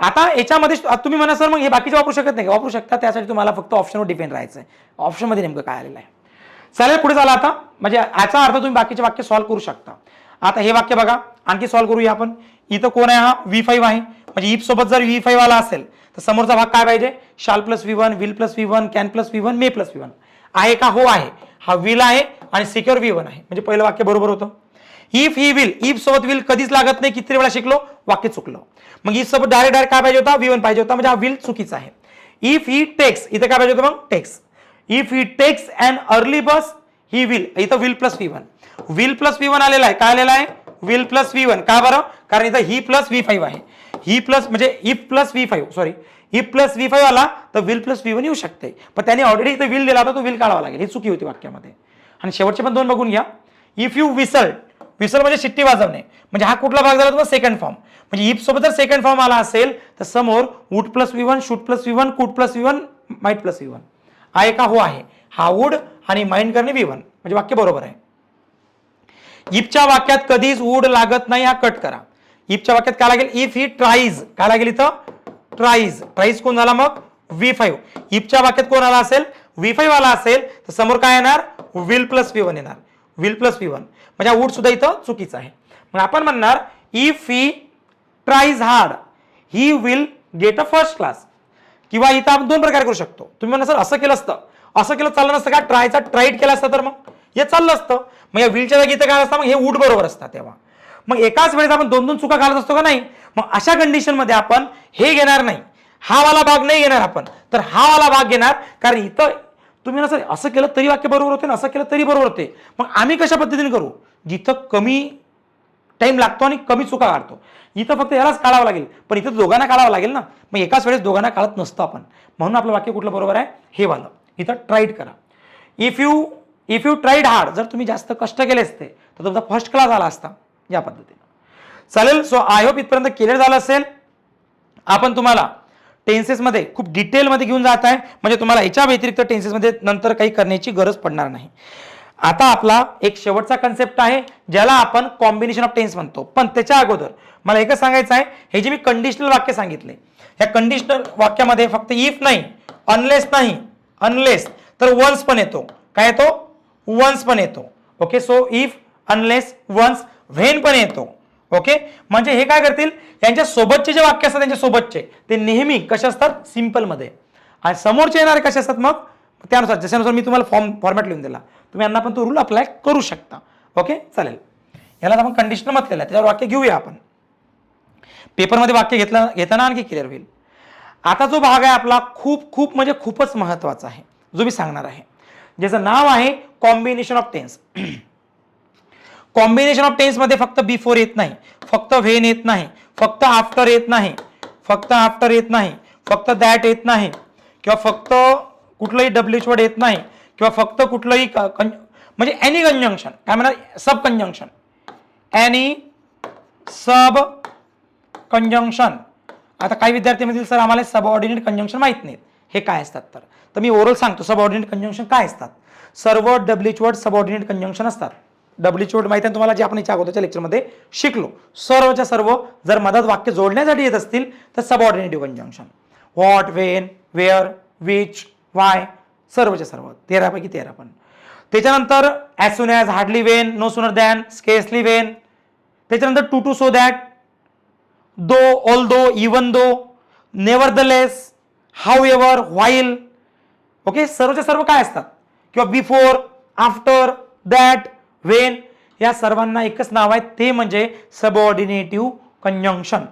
आता याच्यामध्ये तुम्ही म्हणा सर मग हे बाकीचे वापरू शकत नाही. वापरू शकता, त्यासाठी तुम्हाला फक्त ऑप्शनवर डिपेंड राहायचं आहे. ऑप्शनमध्ये नेमकं काय आलेलं आहे. चालेल, पुढे झाला आता. म्हणजे याचा अर्थ तुम्ही बाकीचे वाक्य सॉल्व्ह करू शकता. आता हे वाक्य बघा, आणखी सॉल्व्ह करूया आपण. इथं कोण आहे? हा V5 आहे. म्हणजे इफ सोबत जर V5 आला असेल तर समोरचा भाग काय पाहिजे? शाल plus V1, will plus V1, can plus V1, may plus V1. आहे का? हो आहे. हा विल आहे आणि सिक्युअर V1 आहे. म्हणजे पहिलं वाक्य बरोबर होतं. इफ ही विल, इफ सोबत विल कधीच लागत नाही. किती वेळा शिकलो? वाक्य चुकलं. मग इफ सोबत डायरेक्ट काय पाहिजे होता? V1 पाहिजे होता, म्हणजे हा विल चुकीचा आहे. इफ ही टेक्स, इथं काय पाहिजे होतं? मग takes. If he takes an early bus, he will, इथं will plus V1. Will plus V1 आलेला आहे. काय आलेला आहे? Will plus V1. का बरं? कारण इथं ही प्लस V5 आहे. ही प्लस म्हणजे if plus V5, sorry, if plus V5 आला तर विल प्लस V1 येऊ शकते. पण त्याने ऑलरेडी इथं विल दिला होता, तो विल काढावा लागेल. ही चुकी होती वाक्यामध्ये. आणि शेवटचे पण दोन बघून घ्या. इफ यू विसल, विसल म्हणजे शिट्टी वाजवणे, म्हणजे हा कुठला भाग झाला? तुम्हाला सेकंड फॉर्म. म्हणजे इफ सोबत जर सेकंड फॉर्म आला असेल तर समोर would plus V1, should plus V1, कुड plus V1, might plus V1. आहे का? हो आहे. हा वुड आणि माइंड करणे V1, म्हणजे वाक्य बरोबर आहे. इफच्या वाक्यात कधीच वुड लागत नाही, हा कट करा. इफच्या वाक्यात काय लागेल? इफ ही ट्राईज, काय लागेल इथं? ट्राईज. ट्राईज कोण झाला मग? V5. इफच्या वाक्यात कोण आला असेल? V5 आला असेल तर समोर काय येणार? विल प्लस V1 येणार. विल प्लस V1 म्हणजे वुड सुद्धा इथं चुकीचं आहे. मग आपण म्हणणार if he tries hard he will get a first class. किंवा इथं आपण दोन प्रकार करू शकतो. तुम्ही म्हणा सर असं केलं असतं, असं केलं चाललं नसतं का? ट्रायचा ट्राईड केला असतं तर मग हे चाललं असतं. मग या विलच्या जागी इथं काय असतं? मग हे वुड बरोबर असतात. तेव्हा मग एकाच वेळेस आपण दोन दोन चुका घालत असतो का? नाही. मग अशा कंडिशन मध्ये आपण हे घेणार नाही, हा वाला भाग नाही घेणार आपण, तर हा वाला भाग घेणार. कारण इथं तुम्ही ना सर असं केलं तरी वाक्य बरोबर होते ना, असं केलं तरी बरोबर होते. मग आम्ही कशा पद्धतीने करू? जिथं कमी टाइम लागतो आणि कमी चुका काढतो, इथं फक्त यालाच काढावं लागेल, पण इथं दोघांना काढावं लागेल ना. मग एकाच वेळेस दोघांना काढत नसतो आपण. म्हणून आपलं वाक्य कुठलं बरोबर आहे? हे वालं. इथं ट्राईड करा. इफ यू ट्राईड हार्ड, जर तुम्ही जास्त कष्ट केले असते तर तुमचा फर्स्ट क्लास आला असता. या पद्धतीने चालेल. सो आय होप इथपर्यंत क्लिअर झालं असेल. आपण तुम्हाला टेन्सेसमध्ये खूप डिटेलमध्ये घेऊन जात आहे, म्हणजे तुम्हाला याच्या व्यतिरिक्त टेन्सेसमध्ये नंतर काही करण्याची गरज पडणार नाही. आता आपला एक शेवटचा कन्सेप्ट आहे ज्याला आपण कॉम्बिनेशन ऑफ टेन्स म्हणतो. पण त्याच्या अगोदर मला एकच सांगायचं आहे, हे जे मी कंडिशनल वाक्य सांगितले, या कंडिशनल वाक्यामध्ये फक्त इफ नाही, अनलेस नाही, अनलेस तर वन्स पण येतो. काय येतो? वन्स पण येतो. Okay, so if, unless, once, when पण येतो. ओके, म्हणजे हे काय करतील? यांच्या सोबतचे जे वाक्य असतात त्यांच्या सोबतचे ते नेहमी कसे असतात? सिंपल मध्ये. आणि समोरचे येणारे कसे असतात? मग त्यानुसार, जशानुसार मी तुम्हाला फॉर्मॅट लिहून दिला, तुम्ही यांना पण तो रूल अप्लाय करू शकता. ओके, चालेल. याला आपण कंडिशनल म्हटलेलं आहे, त्याच्यावर वाक्य घेऊया आपण. पेपरमध्ये वाक्य घेताना आणखी क्लिअर होईल. आता जो भाग आहे आपला खूप खूप म्हणजे खूपच महत्वाचा आहे, जो मी सांगणार आहे, ज्याचं नाव आहे combination of tense. Combination of tense मध्ये फक्त बिफोर येत नाही, फक्त व्हेन येत नाही, फक्त आफ्टर येत नाही, फक्त आफ्टर येत नाही, फक्त दॅट येत नाही, किंवा फक्त कुठलंही डब्ल्यूएच वर्ड येत नाही, किंवा फक्त कुठलंही म्हणजे एनी कंजंक्शन, काय म्हणणार, सब कंजंक्शन, एनी सब कंजंक्शन. आता काही विद्यार्थी म्हणतील सर आम्हाला सबऑर्डिनेट कंजंक्शन माहित नाहीत, हे काय असतात. तर मी ओरल सांगतो सबऑर्डिनेट कंजंक्शन काय असतात. सर्व डब्ल्यूएच वर्ड सबऑर्डिनेट कंजंक्शन असतात. डब्ल्यूएच वर्ड माहिती आहे तुम्हाला, जे आपण याच्या अगोदरच्या लेक्चरमध्ये शिकलो. सर्वच्या सर्व जर मदत वाक्य जोडण्यासाठी येत असतील तर subordinative conjunction. What, when, where, which, why, सर्वच्या सर्व 13 पैकी 13 पण. त्याच्यानंतर as soon as, hardly when, no sooner than, scarcely when. त्याच्यानंतर to so that, though, although, even though, nevertheless, however, while. Okay, सर्वच्या सर्व काय असतात, किंवा बिफोर, आफ्टर, दॅट, वेन, या सर्वांना एकच नाव आहे, ते म्हणजे सबऑर्डिनेटिव्ह कंजंक्शन.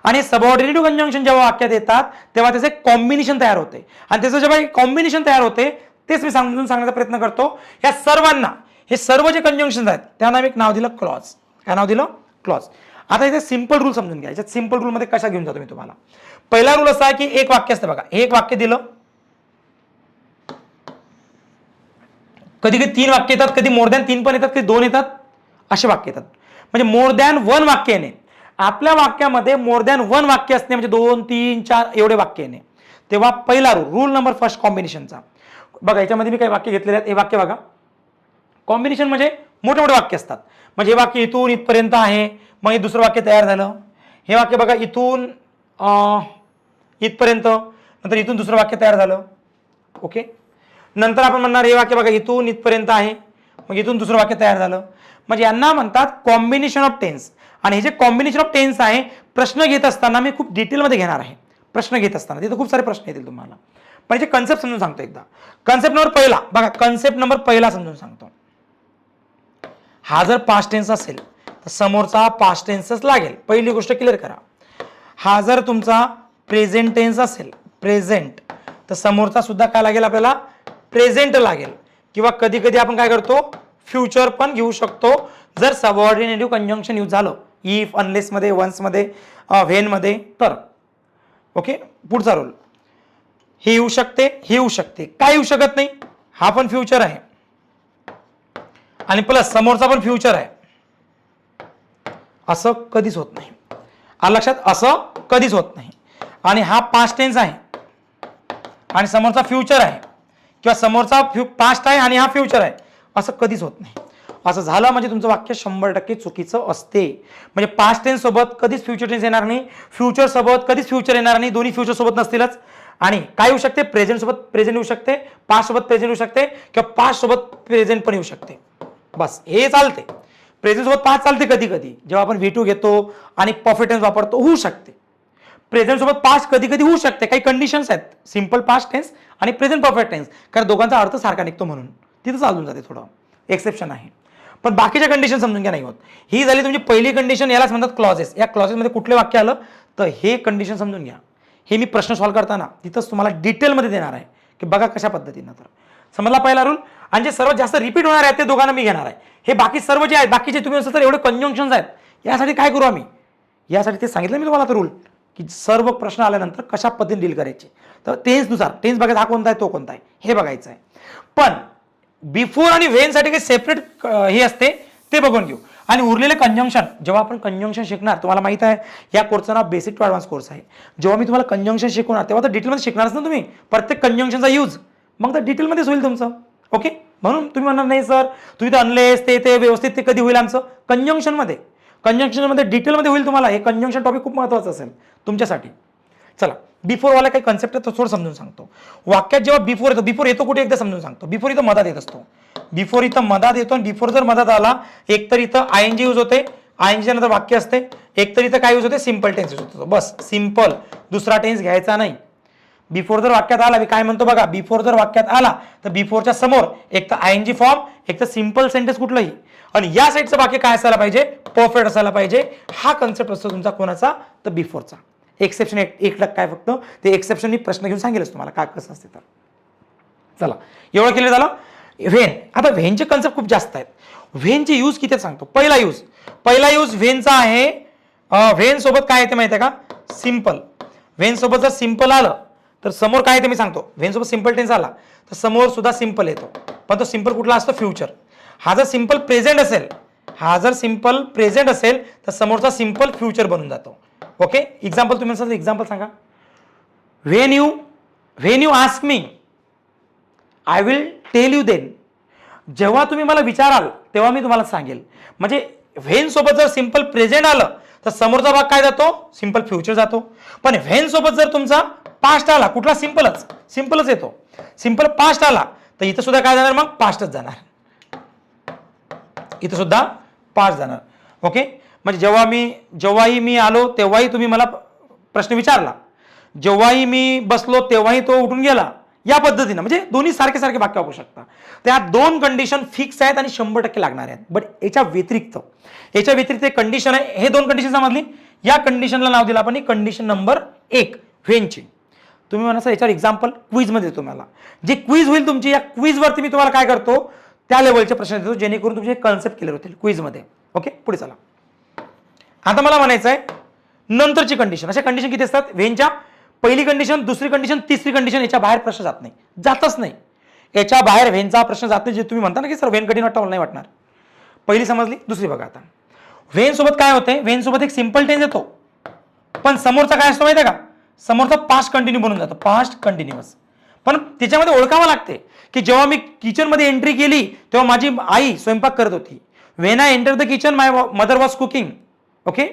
आणि सबऑर्डिनेटिव्ह कंजंक्शन जेव्हा वाक्यात येतात तेव्हा त्याचे कॉम्बिनेशन तयार होते, आणि त्याचं जेव्हा कॉम्बिनेशन तयार होते तेच मी समजून सांगण्याचा प्रयत्न करतो. या सर्वांना, हे सर्व जे कंजंक्शन आहेत त्यांना मी एक नाव दिलं क्लॉज. काय नाव दिलं, क्लॉज. आता इथे सिंपल रूल समजून घ्या. याच्यात सिंपल रूल मध्ये कशा घेऊन जातो मी तुम्हाला. पहिला रूल असा आहे की एक वाक्य असतं बघा, एक वाक्य दिलं, कधी कधी 3 वाक्य येतात, कधी मोर दॅन 3 पण येतात, कधी 2 येतात, असे वाक्य येतात. म्हणजे मोर दॅन 1 वाक्य येणे, आपल्या वाक्यामध्ये मोर दॅन 1 वाक्य असणे म्हणजे 2, 3, 4 एवढे वाक्य येणे. तेव्हा पहिला रूल नंबर फर्स्ट कॉम्बिनेशनचा बघा. याच्यामध्ये मी काही वाक्य घेतलेले आहेत, हे वाक्य बघा. कॉम्बिनेशन म्हणजे मोठे मोठे वाक्य असतात. म्हणजे हे वाक्य इथून इथपर्यंत आहे, मग हे दुसरं वाक्य तयार झालं. हे वाक्य बघा इथून इथपर्यंत, नंतर इथून दुसरं वाक्य तयार झालं. ओके, नंतर आपण म्हणणार हे वाक्य बघा इथून इथपर्यंत आहे, मग इथून दुसरं वाक्य तयार झालं. म्हणजे यांना म्हणतात कॉम्बिनेशन ऑफ टेन्स. आणि हे जे कॉम्बिनेशन ऑफ टेन्स आहे, प्रश्न घेत असताना मी खूप डिटेलमध्ये घेणार आहे. प्रश्न घेत असताना तिथे खूप सारे प्रश्न येतील तुम्हाला, पण याचे कन्सेप्ट समजून सांगतो एकदा. कन्सेप्ट नंबर पहिला बघा, कन्सेप्ट नंबर पहिला समजून सांगतो. हा जर पास्ट टेन्स असेल तर समोरचा पास्ट टेन्सच लागेल, पहिली गोष्ट क्लिअर करा. हा जर तुमचा प्रेझेंट टेन्स असेल, प्रेझेंट, तर समोरचा सुद्धा काय लागेल आपल्याला, प्रेझेंट लागेल. किंवा कधी कधी आपण काय करतो, फ्युचर पण घेऊ शकतो जर सबऑर्डिनेटिव्ह कंजंक्शन यूज झालं, इफ, अनलेस मध्ये, वन्स मध्ये, व्हेन मध्ये तर. ओके, पुढचा रोल, हे येऊ शकते, हे येऊ शकते, काय येऊ शकत नाही, हा पण फ्युचर आहे आणि प्लस समोरचा पण फ्युचर आहे, असं कधीच होत नाही. लक्षात, असं कधीच होत नाही. आणि हा पास्ट टेन्स आहे आणि समोरचा फ्युचर आहे, किंवा समोरचा पास्ट आहे आणि हा फ्युचर आहे, असं कधीच होत नाही. असं झालं म्हणजे तुमचं वाक्य 100% चुकीचं असते. म्हणजे पास्ट टेन्स सोबत कधीच फ्युचर टेन्स येणार नाही, फ्युचर सोबत कधीच फ्युचर येणार नाही, दोन्ही फ्युचर सोबत नसतीलच. आणि काय येऊ शकते, प्रेझेंट सोबत प्रेझेंट येऊ शकते, पास्ट सोबत प्रेझेंट येऊ शकते, किंवा पास्ट सोबत प्रेझेंट पण येऊ शकते. बस हे चालते. प्रेझेंट सोबत पास्ट चालते कधी कधी, जेव्हा आपण V2 घेतो आणि परफेक्ट टेन्स वापरतो, होऊ शकते. प्रेझेंट सोबत पास्ट कधी कधी होऊ शकते, काही कंडिशन्स आहेत, सिंपल पास्ट टेन्स आणि प्रेझेंट परफेक्ट टेन्स, कारण दोघांचा अर्थ सारखा निघतो म्हणून तिथं चालून जाते, थोडं एक्सेप्शन आहे. पण बाकीच्या कंडिशन समजून घ्या नाही होत. ही झाली तुमची पहिली कंडिशन, यालाच म्हणतात क्लॉजेस. या क्लॉजेसमध्ये कुठले वाक्य आलं तर हे कंडिशन समजून घ्या. हे मी प्रश्न सॉल्व्ह करताना तिथंच तुम्हाला डिटेलमध्ये देणार आहे की बघा कशा पद्धतीनं. तर समजला पहिला रूल. आणि जे सर्वात जास्त रिपीट होणार आहे ते दोघांना मी घेणार आहे. हे बाकी सर्व जे आहेत, बाकीचे तुम्ही असं तर एवढे कंजंक्शन्स आहेत, यासाठी काय करू आम्ही, यासाठी ते सांगितलं मी तुम्हाला तर रूल, की सर्व प्रश्न आल्यानंतर कशा पद्धतीने डील करायचे. तर टेन्सनुसार, टेन्स बघायचा हा कोणता आहे तो कोणता आहे हे बघायचं आहे. पण बिफोर आणि व्हेनसाठी काही सेपरेट हे असते ते बघून घेऊ. आणि उरलेले कंजंक्शन, जेव्हा आपण कंजंक्शन शिकणार, तुम्हाला माहित आहे या कोर्सचं नाव बेसिक टू ॲडव्हान्स कोर्स आहे. जेव्हा मी तुम्हाला कंजंक्शन शिकवणार तेव्हा तर डिटेलमध्ये शिकणारच ना तुम्ही, प्रत्येक कंजंक्शनचा यूज, मग तर डिटेलमध्येच होईल तुमचं. ओके, म्हणून तुम्ही म्हणणार नाही सर तुम्ही तर अनलेस ते व्यवस्थित ते कधी होईल आमचं, कंजंक्शनमध्ये डिटेलमध्ये होईल तुम्हाला. हे कंजंक्शन टॉपिक खूप महत्त्वाचं असेल तुमच्यासाठी. चला, बिफोर वाला काही कन्सेप्ट आहे तो थोडं समजून सांगतो. वाक्यात जेव्हा बिफोर येतो कुठे एकदा समजून सांगतो. बिफोर इथं मधात येत असतो, बिफोर इथं मधात येतो. आणि बिफोर जर मधात आला, एकतर इथं आयएनजी यूज होते, आयएनजी नंतर वाक्य असते, एकतर इथं काय यूज होते, सिंपल टेन्स यूज होतो. बस सिंपल, दुसरा टेन्स घ्यायचा नाही. बिफोर जर वाक्यात आला, मी काय म्हणतो बघा, बिफोर जर वाक्यात आला तर बिफोरच्या समोर एक तर आयएनजी फॉर्म, एक तर सिंपल सेंटेन्स कुठलंही, आणि या साईडचं वाक्य काय असायला पाहिजे, परफेक्ट असायला पाहिजे. हा कन्सेप्ट असतो तुमचा कोणाचा, तर बिफोरचा. एक्सेप्शन एक काय फक्त ते एक्सेप्शननी प्रश्न घेऊन सांगेलच तुम्हाला काय कसं असते. तर चला, एवढं क्लिअर झालं. व्हेन, आता व्हेनचे कन्सेप्ट खूप जास्त आहेत. व्हेनचे यूज किती सांगतो. पहिला यूज व्हेनचा आहे. व्हेन सोबत काय येते माहिती आहे का, सिंपल. व्हेन सोबत जर सिंपल आलं तर समोर काय येते मी सांगतो. व्हेन सोबत सिंपल टेन्स आला तर समोर सुद्धा सिंपल येतो, पण तो सिंपल कुठला असतो, फ्युचर. हा जर सिंपल प्रेझेंट असेल तर समोरचा सिंपल फ्युचर बनून जातो. ओके, एक्झाम्पल तुम्ही एक्झाम्पल सांगा. When you ask me I will tell you then. जेव्हा तुम्ही मला विचाराल तेव्हा मी तुम्हाला सांगेल. म्हणजे व्हेन सोबत जर सिंपल प्रेझेंट आलं तर समोरचा भाग काय जातो, सिंपल फ्युचर जातो. पण व्हेन सोबत जर तुमचा पास्ट आला, कुठला, सिंपलच येतो, सिंपल पास्ट आला तर इथं सुद्धा काय जाणार, मग पास्टच जाणार. इथं सुद्धा पास्ट जाणार. ओके, म्हणजे जेव्हाही मी आलो तेव्हाही तुम्ही मला प्रश्न विचारला, जेव्हाही मी बसलो तेव्हाही तो उठून गेला, या पद्धतीनं म्हणजे दोन्ही सारखे वाक्य वापरू शकता. त्या दोन कंडिशन फिक्स आहेत आणि 100% लागणार आहेत. बट याच्या व्यतिरिक्त एक कंडिशन आहे. हे दोन कंडिशन समजली. या कंडिशनला नाव दिलं आपण कंडिशन नंबर 1 व्हेनची. तुम्ही म्हणा सर याच्यावर एक्झाम्पल क्विजमध्ये देतो. मला जे क्विज होईल तुमची, या क्विजवरती मी तुम्हाला काय करतो, त्या लेवलचे प्रश्न देतो जेणेकरून तुमचे कन्सेप्ट क्लिअर होतील क्विजमध्ये. ओके, पुढे चला. आता मला म्हणायचं आहे नंतरची कंडिशन. अशा कंडिशन किती असतात व्हेनच्या, पहिली कंडिशन, दुसरी कंडिशन, तिसरी कंडिशन. याच्या बाहेर प्रश्न जातच नाही. याच्या बाहेर व्हेनचा प्रश्न जात नाही. जे तुम्ही म्हणता ना की सर व्हेन कठीण वाटतं, मला नाही वाटणार. पहिली समजली. दुसरी बघा. आता व्हेन सोबत काय होतंय, व्हेन सोबत एक सिंपल टेन्स येतो, पण समोरचा काय असतो माहिती आहे का, समोरचा पास्ट कंटिन्यू बनून जातो, पास्ट कंटिन्युअस. पण त्याच्यामध्ये ओळखावं लागते की जेव्हा मी किचनमध्ये एंट्री केली तेव्हा माझी आई स्वयंपाक करत होती. When I enter the kitchen my mother was cooking. Okay,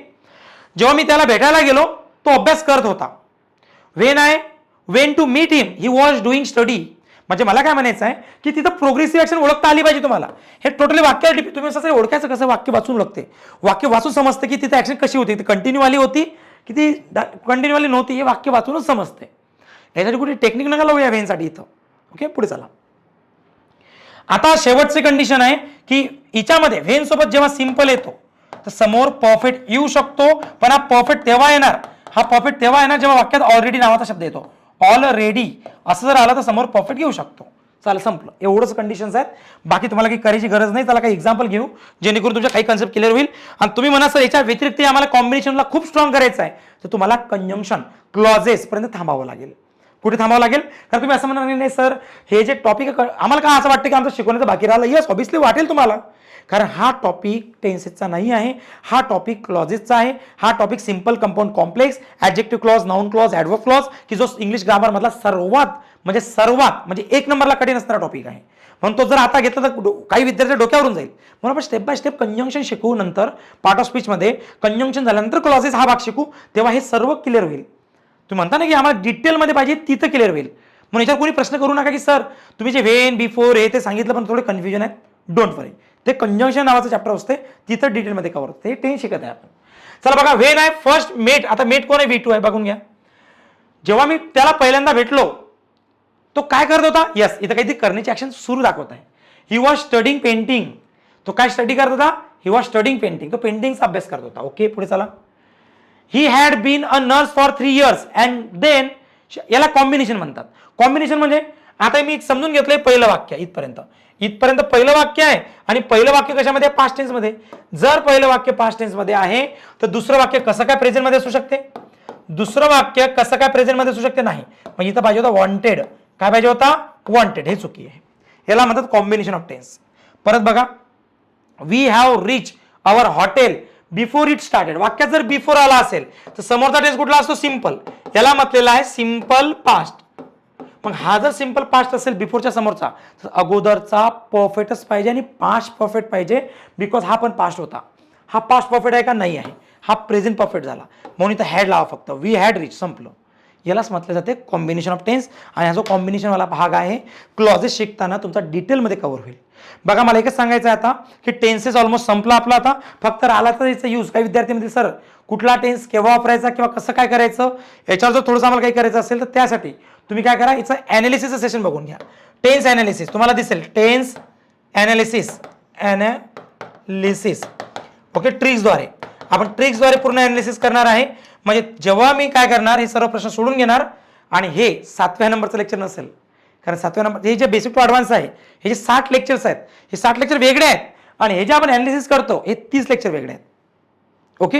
जेव्हा मी त्याला भेटायला गेलो तो अभ्यास करत होता. When I went to meet him he was doing study. म्हणजे मला काय म्हणायचं आहे की तिथं प्रोग्रेसिव्ह ऍक्शन ओळखता आली पाहिजे तुम्हाला. हे टोटली वाक्य तुम्ही असं ओळखायचं कसं, वाक्य वाचून ओळखते, वाक्य वाचून समजते की तिथे ऍक्शन कशी होती, ती कंटिन्यू आली होती की ती कंटिन्यू आली नव्हती, हे वाक्य वाचूनच समजते. यासाठी कुठे टेक्निक नका लावूया व्हेनसाठी इथं. ओके, पुढे चला. आता शेवटची कंडिशन आहे की हिच्यामध्ये व्हेन सोबत जेव्हा सिंपल येतो तर समोर परफेक्ट येऊ शकतो, पण हा परफेक्ट तेव्हा येणार, जेव्हा वाक्यात ऑलरेडी नावाचा शब्द येतो. ऑलरेडी असं जर आलं तर समोर परफेक्ट येऊ शकतो. चालेल, संपलं. एवढंच कंडिशन्स आहेत, बाकी तुम्हाला काही करायची गरज नाही. त्याला काही एक्झाम्पल घेऊ जेणेकरून तुमच्या काही कन्सेप्ट क्लिअर होईल. आणि तुम्ही म्हणा सर याच्या व्यतिरिक्त आम्हाला कॉम्बिनेशनला खूप स्ट्रॉंग करायचं आहे, तर तुम्हाला कंजंक्शन क्लॉजेस पर्यंत थांबावं लागेल. कुठे थांबावं लागेल, कारण तुम्ही असं म्हणणार नाही सर हे जे टॉपिक आम्हाला काय असं वाटतं की आमचं शिकवण्याचं बाकी राहिलं. येस, ऑब्व्हियसली वाटेल तुम्हाला, कारण हा टॉपिक टेन्सेसचा नाही आहे, हा टॉपिक क्लॉजेसचा आहे. हा topic simple, compound, complex, adjective clause, noun clause, adverb clause, की जो इंग्लिश ग्रामर मधला सर्वात एक नंबरला कठीण असणारा टॉपिक आहे. म्हणून तो जर आता घेतला तर काही विद्यार्थी डोक्यावरून जाईल. म्हणून आपण स्टेप बाय स्टेप कंजंक्शन शिकवू. नंतर पार्ट ऑफ स्पीचमध्ये कंजंक्शन झाल्यानंतर क्लॉजेस हा भाग शिकू, तेव्हा हे सर्व क्लिअर होईल. तुम्ही म्हणता ना की आम्हाला डिटेलमध्ये पाहिजे, तिथं क्लिअर होईल. म्हणून याच्यावर कोणी प्रश्न करू नका की सर तुम्ही जे व्हेन, बिफोर हे ते सांगितलं पण थोडे कन्फ्युजन आहे. डोंट वरी, ते कंजंक्शन नावाचं चॅप्टर असते, तिथं डिटेलमध्ये कव्हर होते. हे टेन शिकत आहे आपण. चला बघा, व्हेन आय फर्स्ट मेट. आता मेट कोण आहे, V2 आहे, बघून घ्या. जेव्हा मी त्याला पहिल्यांदा भेटलो तो काय करत होता, यस इथं काहीतरी करण्याची ऍक्शन सुरू दाखवत आहे. He was studying painting. तो काय स्टडी करत होता, ही वॉज स्टडिंग पेंटिंग. तो पेंटिंगचा अभ्यास करत होता. ओके, पुढे चला. He had been a nurse for 3 years and then, याला कॉम्बिनेशन म्हणतात. कॉम्बिनेशन म्हणजे आता मी समजून घेतलंय पहिलं वाक्य इथपर्यंत पहिलं वाक्य आहे, आणि पहिलं वाक्य कशामध्ये, पास्ट टेन्स मध्ये. जर पहिलं वाक्य पास्ट टेन्स मध्ये आहे तर दुसरं वाक्य कसं काय प्रेझेंट मध्ये असू शकते, नाही. मग इथं पाहिजे होता वॉन्टेड. काय पाहिजे होता, वॉन्टेड. हे चुकी आहे. याला म्हणतात कॉम्बिनेशन ऑफ टेन्स. परत बघा, we have reach our hotel before it started. वाक्यात जर बिफोर आला असेल तर समोरचा टेन्स कुठला असतो, सिंपल. याला म्हटलेला आहे सिंपल पास्ट. मग हा जर सिंपल पास्ट असेल बिफोरच्या समोरचा, तर अगोदरचा परफेक्टच पाहिजे आणि पास्ट परफेक्ट पाहिजे, बिकॉज हा पण पास्ट होता. हा पास्ट परफेक्ट आहे का, नाही आहे. हा प्रेझेंट परफेक्ट झाला, म्हणून इथं हॅड लावा फक्त. वी हॅड रीच, संपलं. यालाच म्हटलं जाते कॉम्बिनेशन ऑफ टेन्स. आणि हा जो कॉम्बिनेशनवाला भाग आहे क्लॉजेस शिकताना तुमचा डिटेलमध्ये कव्हर होईल. बघा, मला एकच सांगायचं आहे आता की टेन्सेस ऑलमोस्ट संपला आपला. आता फक्त राहिला तर याचा यूज. काही विद्यार्थी म्हणतील सर कुठला टेन्स केव्हा वापरायचा किंवा कसं काय करायचं, याच्यावर जर थोडंसं आम्हाला काही करायचं असेल तर त्यासाठी तुम्ही काय करा, याचं ॲनालिसिसचं सेशन बघून घ्या. टेन्स ॲनालिसिस तुम्हाला दिसेल, टेन्स ॲनालिसिस. ओके, ट्रिक्सद्वारे आपण पूर्ण ॲनालिसिस करणार आहे. म्हणजे जेव्हा मी काय करणार, हे सर्व प्रश्न सोडून घेणार आणि हे 7व्या नंबरचं लेक्चर नसेल, कारण 7व्या नंबर हे जे बेसिक टू ॲडव्हान्स आहे हे जे 60 लेक्चर्स आहेत, हे 60 लेक्चर वेगळे आहेत आणि हे जे आपण ॲनालिसिस करतो हे 30 लेक्चर वेगळे आहेत. ओके,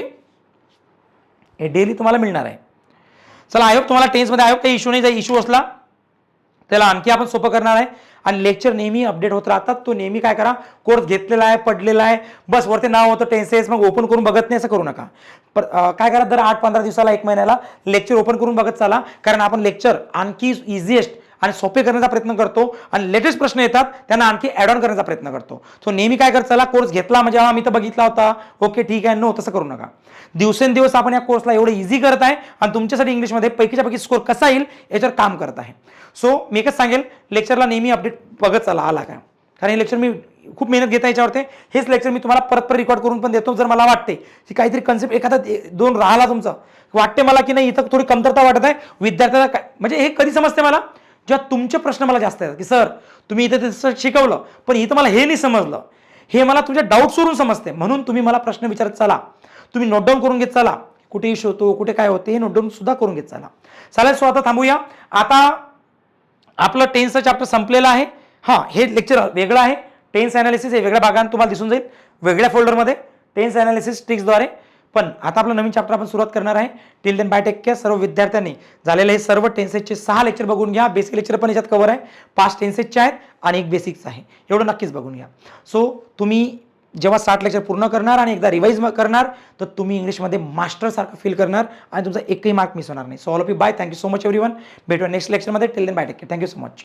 हे डेली तुम्हाला मिळणार आहे. चला, आयोग तुम्हाला टेन्समध्ये आयोग काही इश्यू नाही, जर इश्यू असला त्याला आणखी आपण सोपं करणार आहे. आणि लेक्चर नेहमी अपडेट होत राहतात. तो नेहमी काय करा, कोर्स घेतलेला आहे, पडलेला आहे, बस वरती नाव होतं टेन्सेस, मग ओपन करून बघत नाही असं करू नका. काय करा, दर 8-15 दिवसाला 1 महिन्याला लेक्चर ओपन करून बघत चाला. कारण आपण लेक्चर आणखी इझिएस्ट आणि सोपे करण्याचा प्रयत्न करतो आणि लेटेस्ट प्रश्न येतात त्यांना आणखी ॲड ऑन करण्याचा प्रयत्न करतो. तो नेहमी काय करत चला, कोर्स घेतला म्हणजे मी तर बघितला होता, ओके ठीक आहे, नो, तसं करू नका. दिवसेंदिवस आपण या कोर्सला एवढं इझी करत आहे आणि तुमच्यासाठी इंग्लिशमध्ये पैकीच्या पैकी स्कोर कसा येईल याच्यावर काम करत आहे. सो मी एकच सांगेल, लेक्चरला नेहमी अपडेट बघत चला आला काय, कारण हे लेक्चर मी खूप मेहनत घेता याच्यावरती. हेच लेक्चर मी तुम्हाला परत रेकॉर्ड करून पण देतो. जर मला वाटते की काहीतरी कन्सेप्ट एखादा 2 राहिला तुमचं, वाटते मला की नाही इथं थोडी कमतरता वाटत आहे विद्यार्थ्याला, काय म्हणजे हे कधी समजते मला, जेव्हा तुमचे प्रश्न मला जास्त येतात की सर तुम्ही इथं तसं शिकवलं पण इथं मला हे नाही समजलं, हे मला तुमच्या डाऊट्सवरून समजते. म्हणून तुम्ही मला प्रश्न विचारत चला, तुम्ही नोट डाऊन करून घेत चला, कुठे इश्यू होतो, कुठे काय होते हे नोट डाऊन सुद्धा करून घेत चला. चालेल, सो आता थांबूया. आता आपलं टेन्सचं चॅप्टर संपलेलं आहे. हां, हे लेक्चर वेगळं आहे. टेन्स ॲनालिसिस हे वेगळ्या भागात तुम्हाला दिसून जाईल, वेगळ्या फोल्डरमध्ये टेन्स ॲनालिसिस ट्रिक्सद्वारे. पण आता आपलं नवीन चॅप्टर आपण सुरुवात करणार आहे. Till then bye, take care. सर्व विद्यार्थ्यांनी झालेले हे सर्व टेन्सेसचे 6 लेक्चर बघून घ्या. बेसिक लेक्चर पण याच्यात कव्हर आहे, 5 टेन्सेसचे आहेत आणि 1 बेसिक्स आहे. एवढं नक्कीच बघून घ्या. सो तुम्ही जेव्हा 60 लेक्चर पूर्ण करणार आणि एकदा रिवाईज करणार तर तुम्ही इंग्लिशमध्ये मास्टरसारखं फील करणार आणि तुमचा एकही मार्क मिस होणार नाही. So all of you bye, thank you so much everyone. भेटूया नेक्स्ट लेक्चरमध्ये. Till then bye, take care. Thank you so much.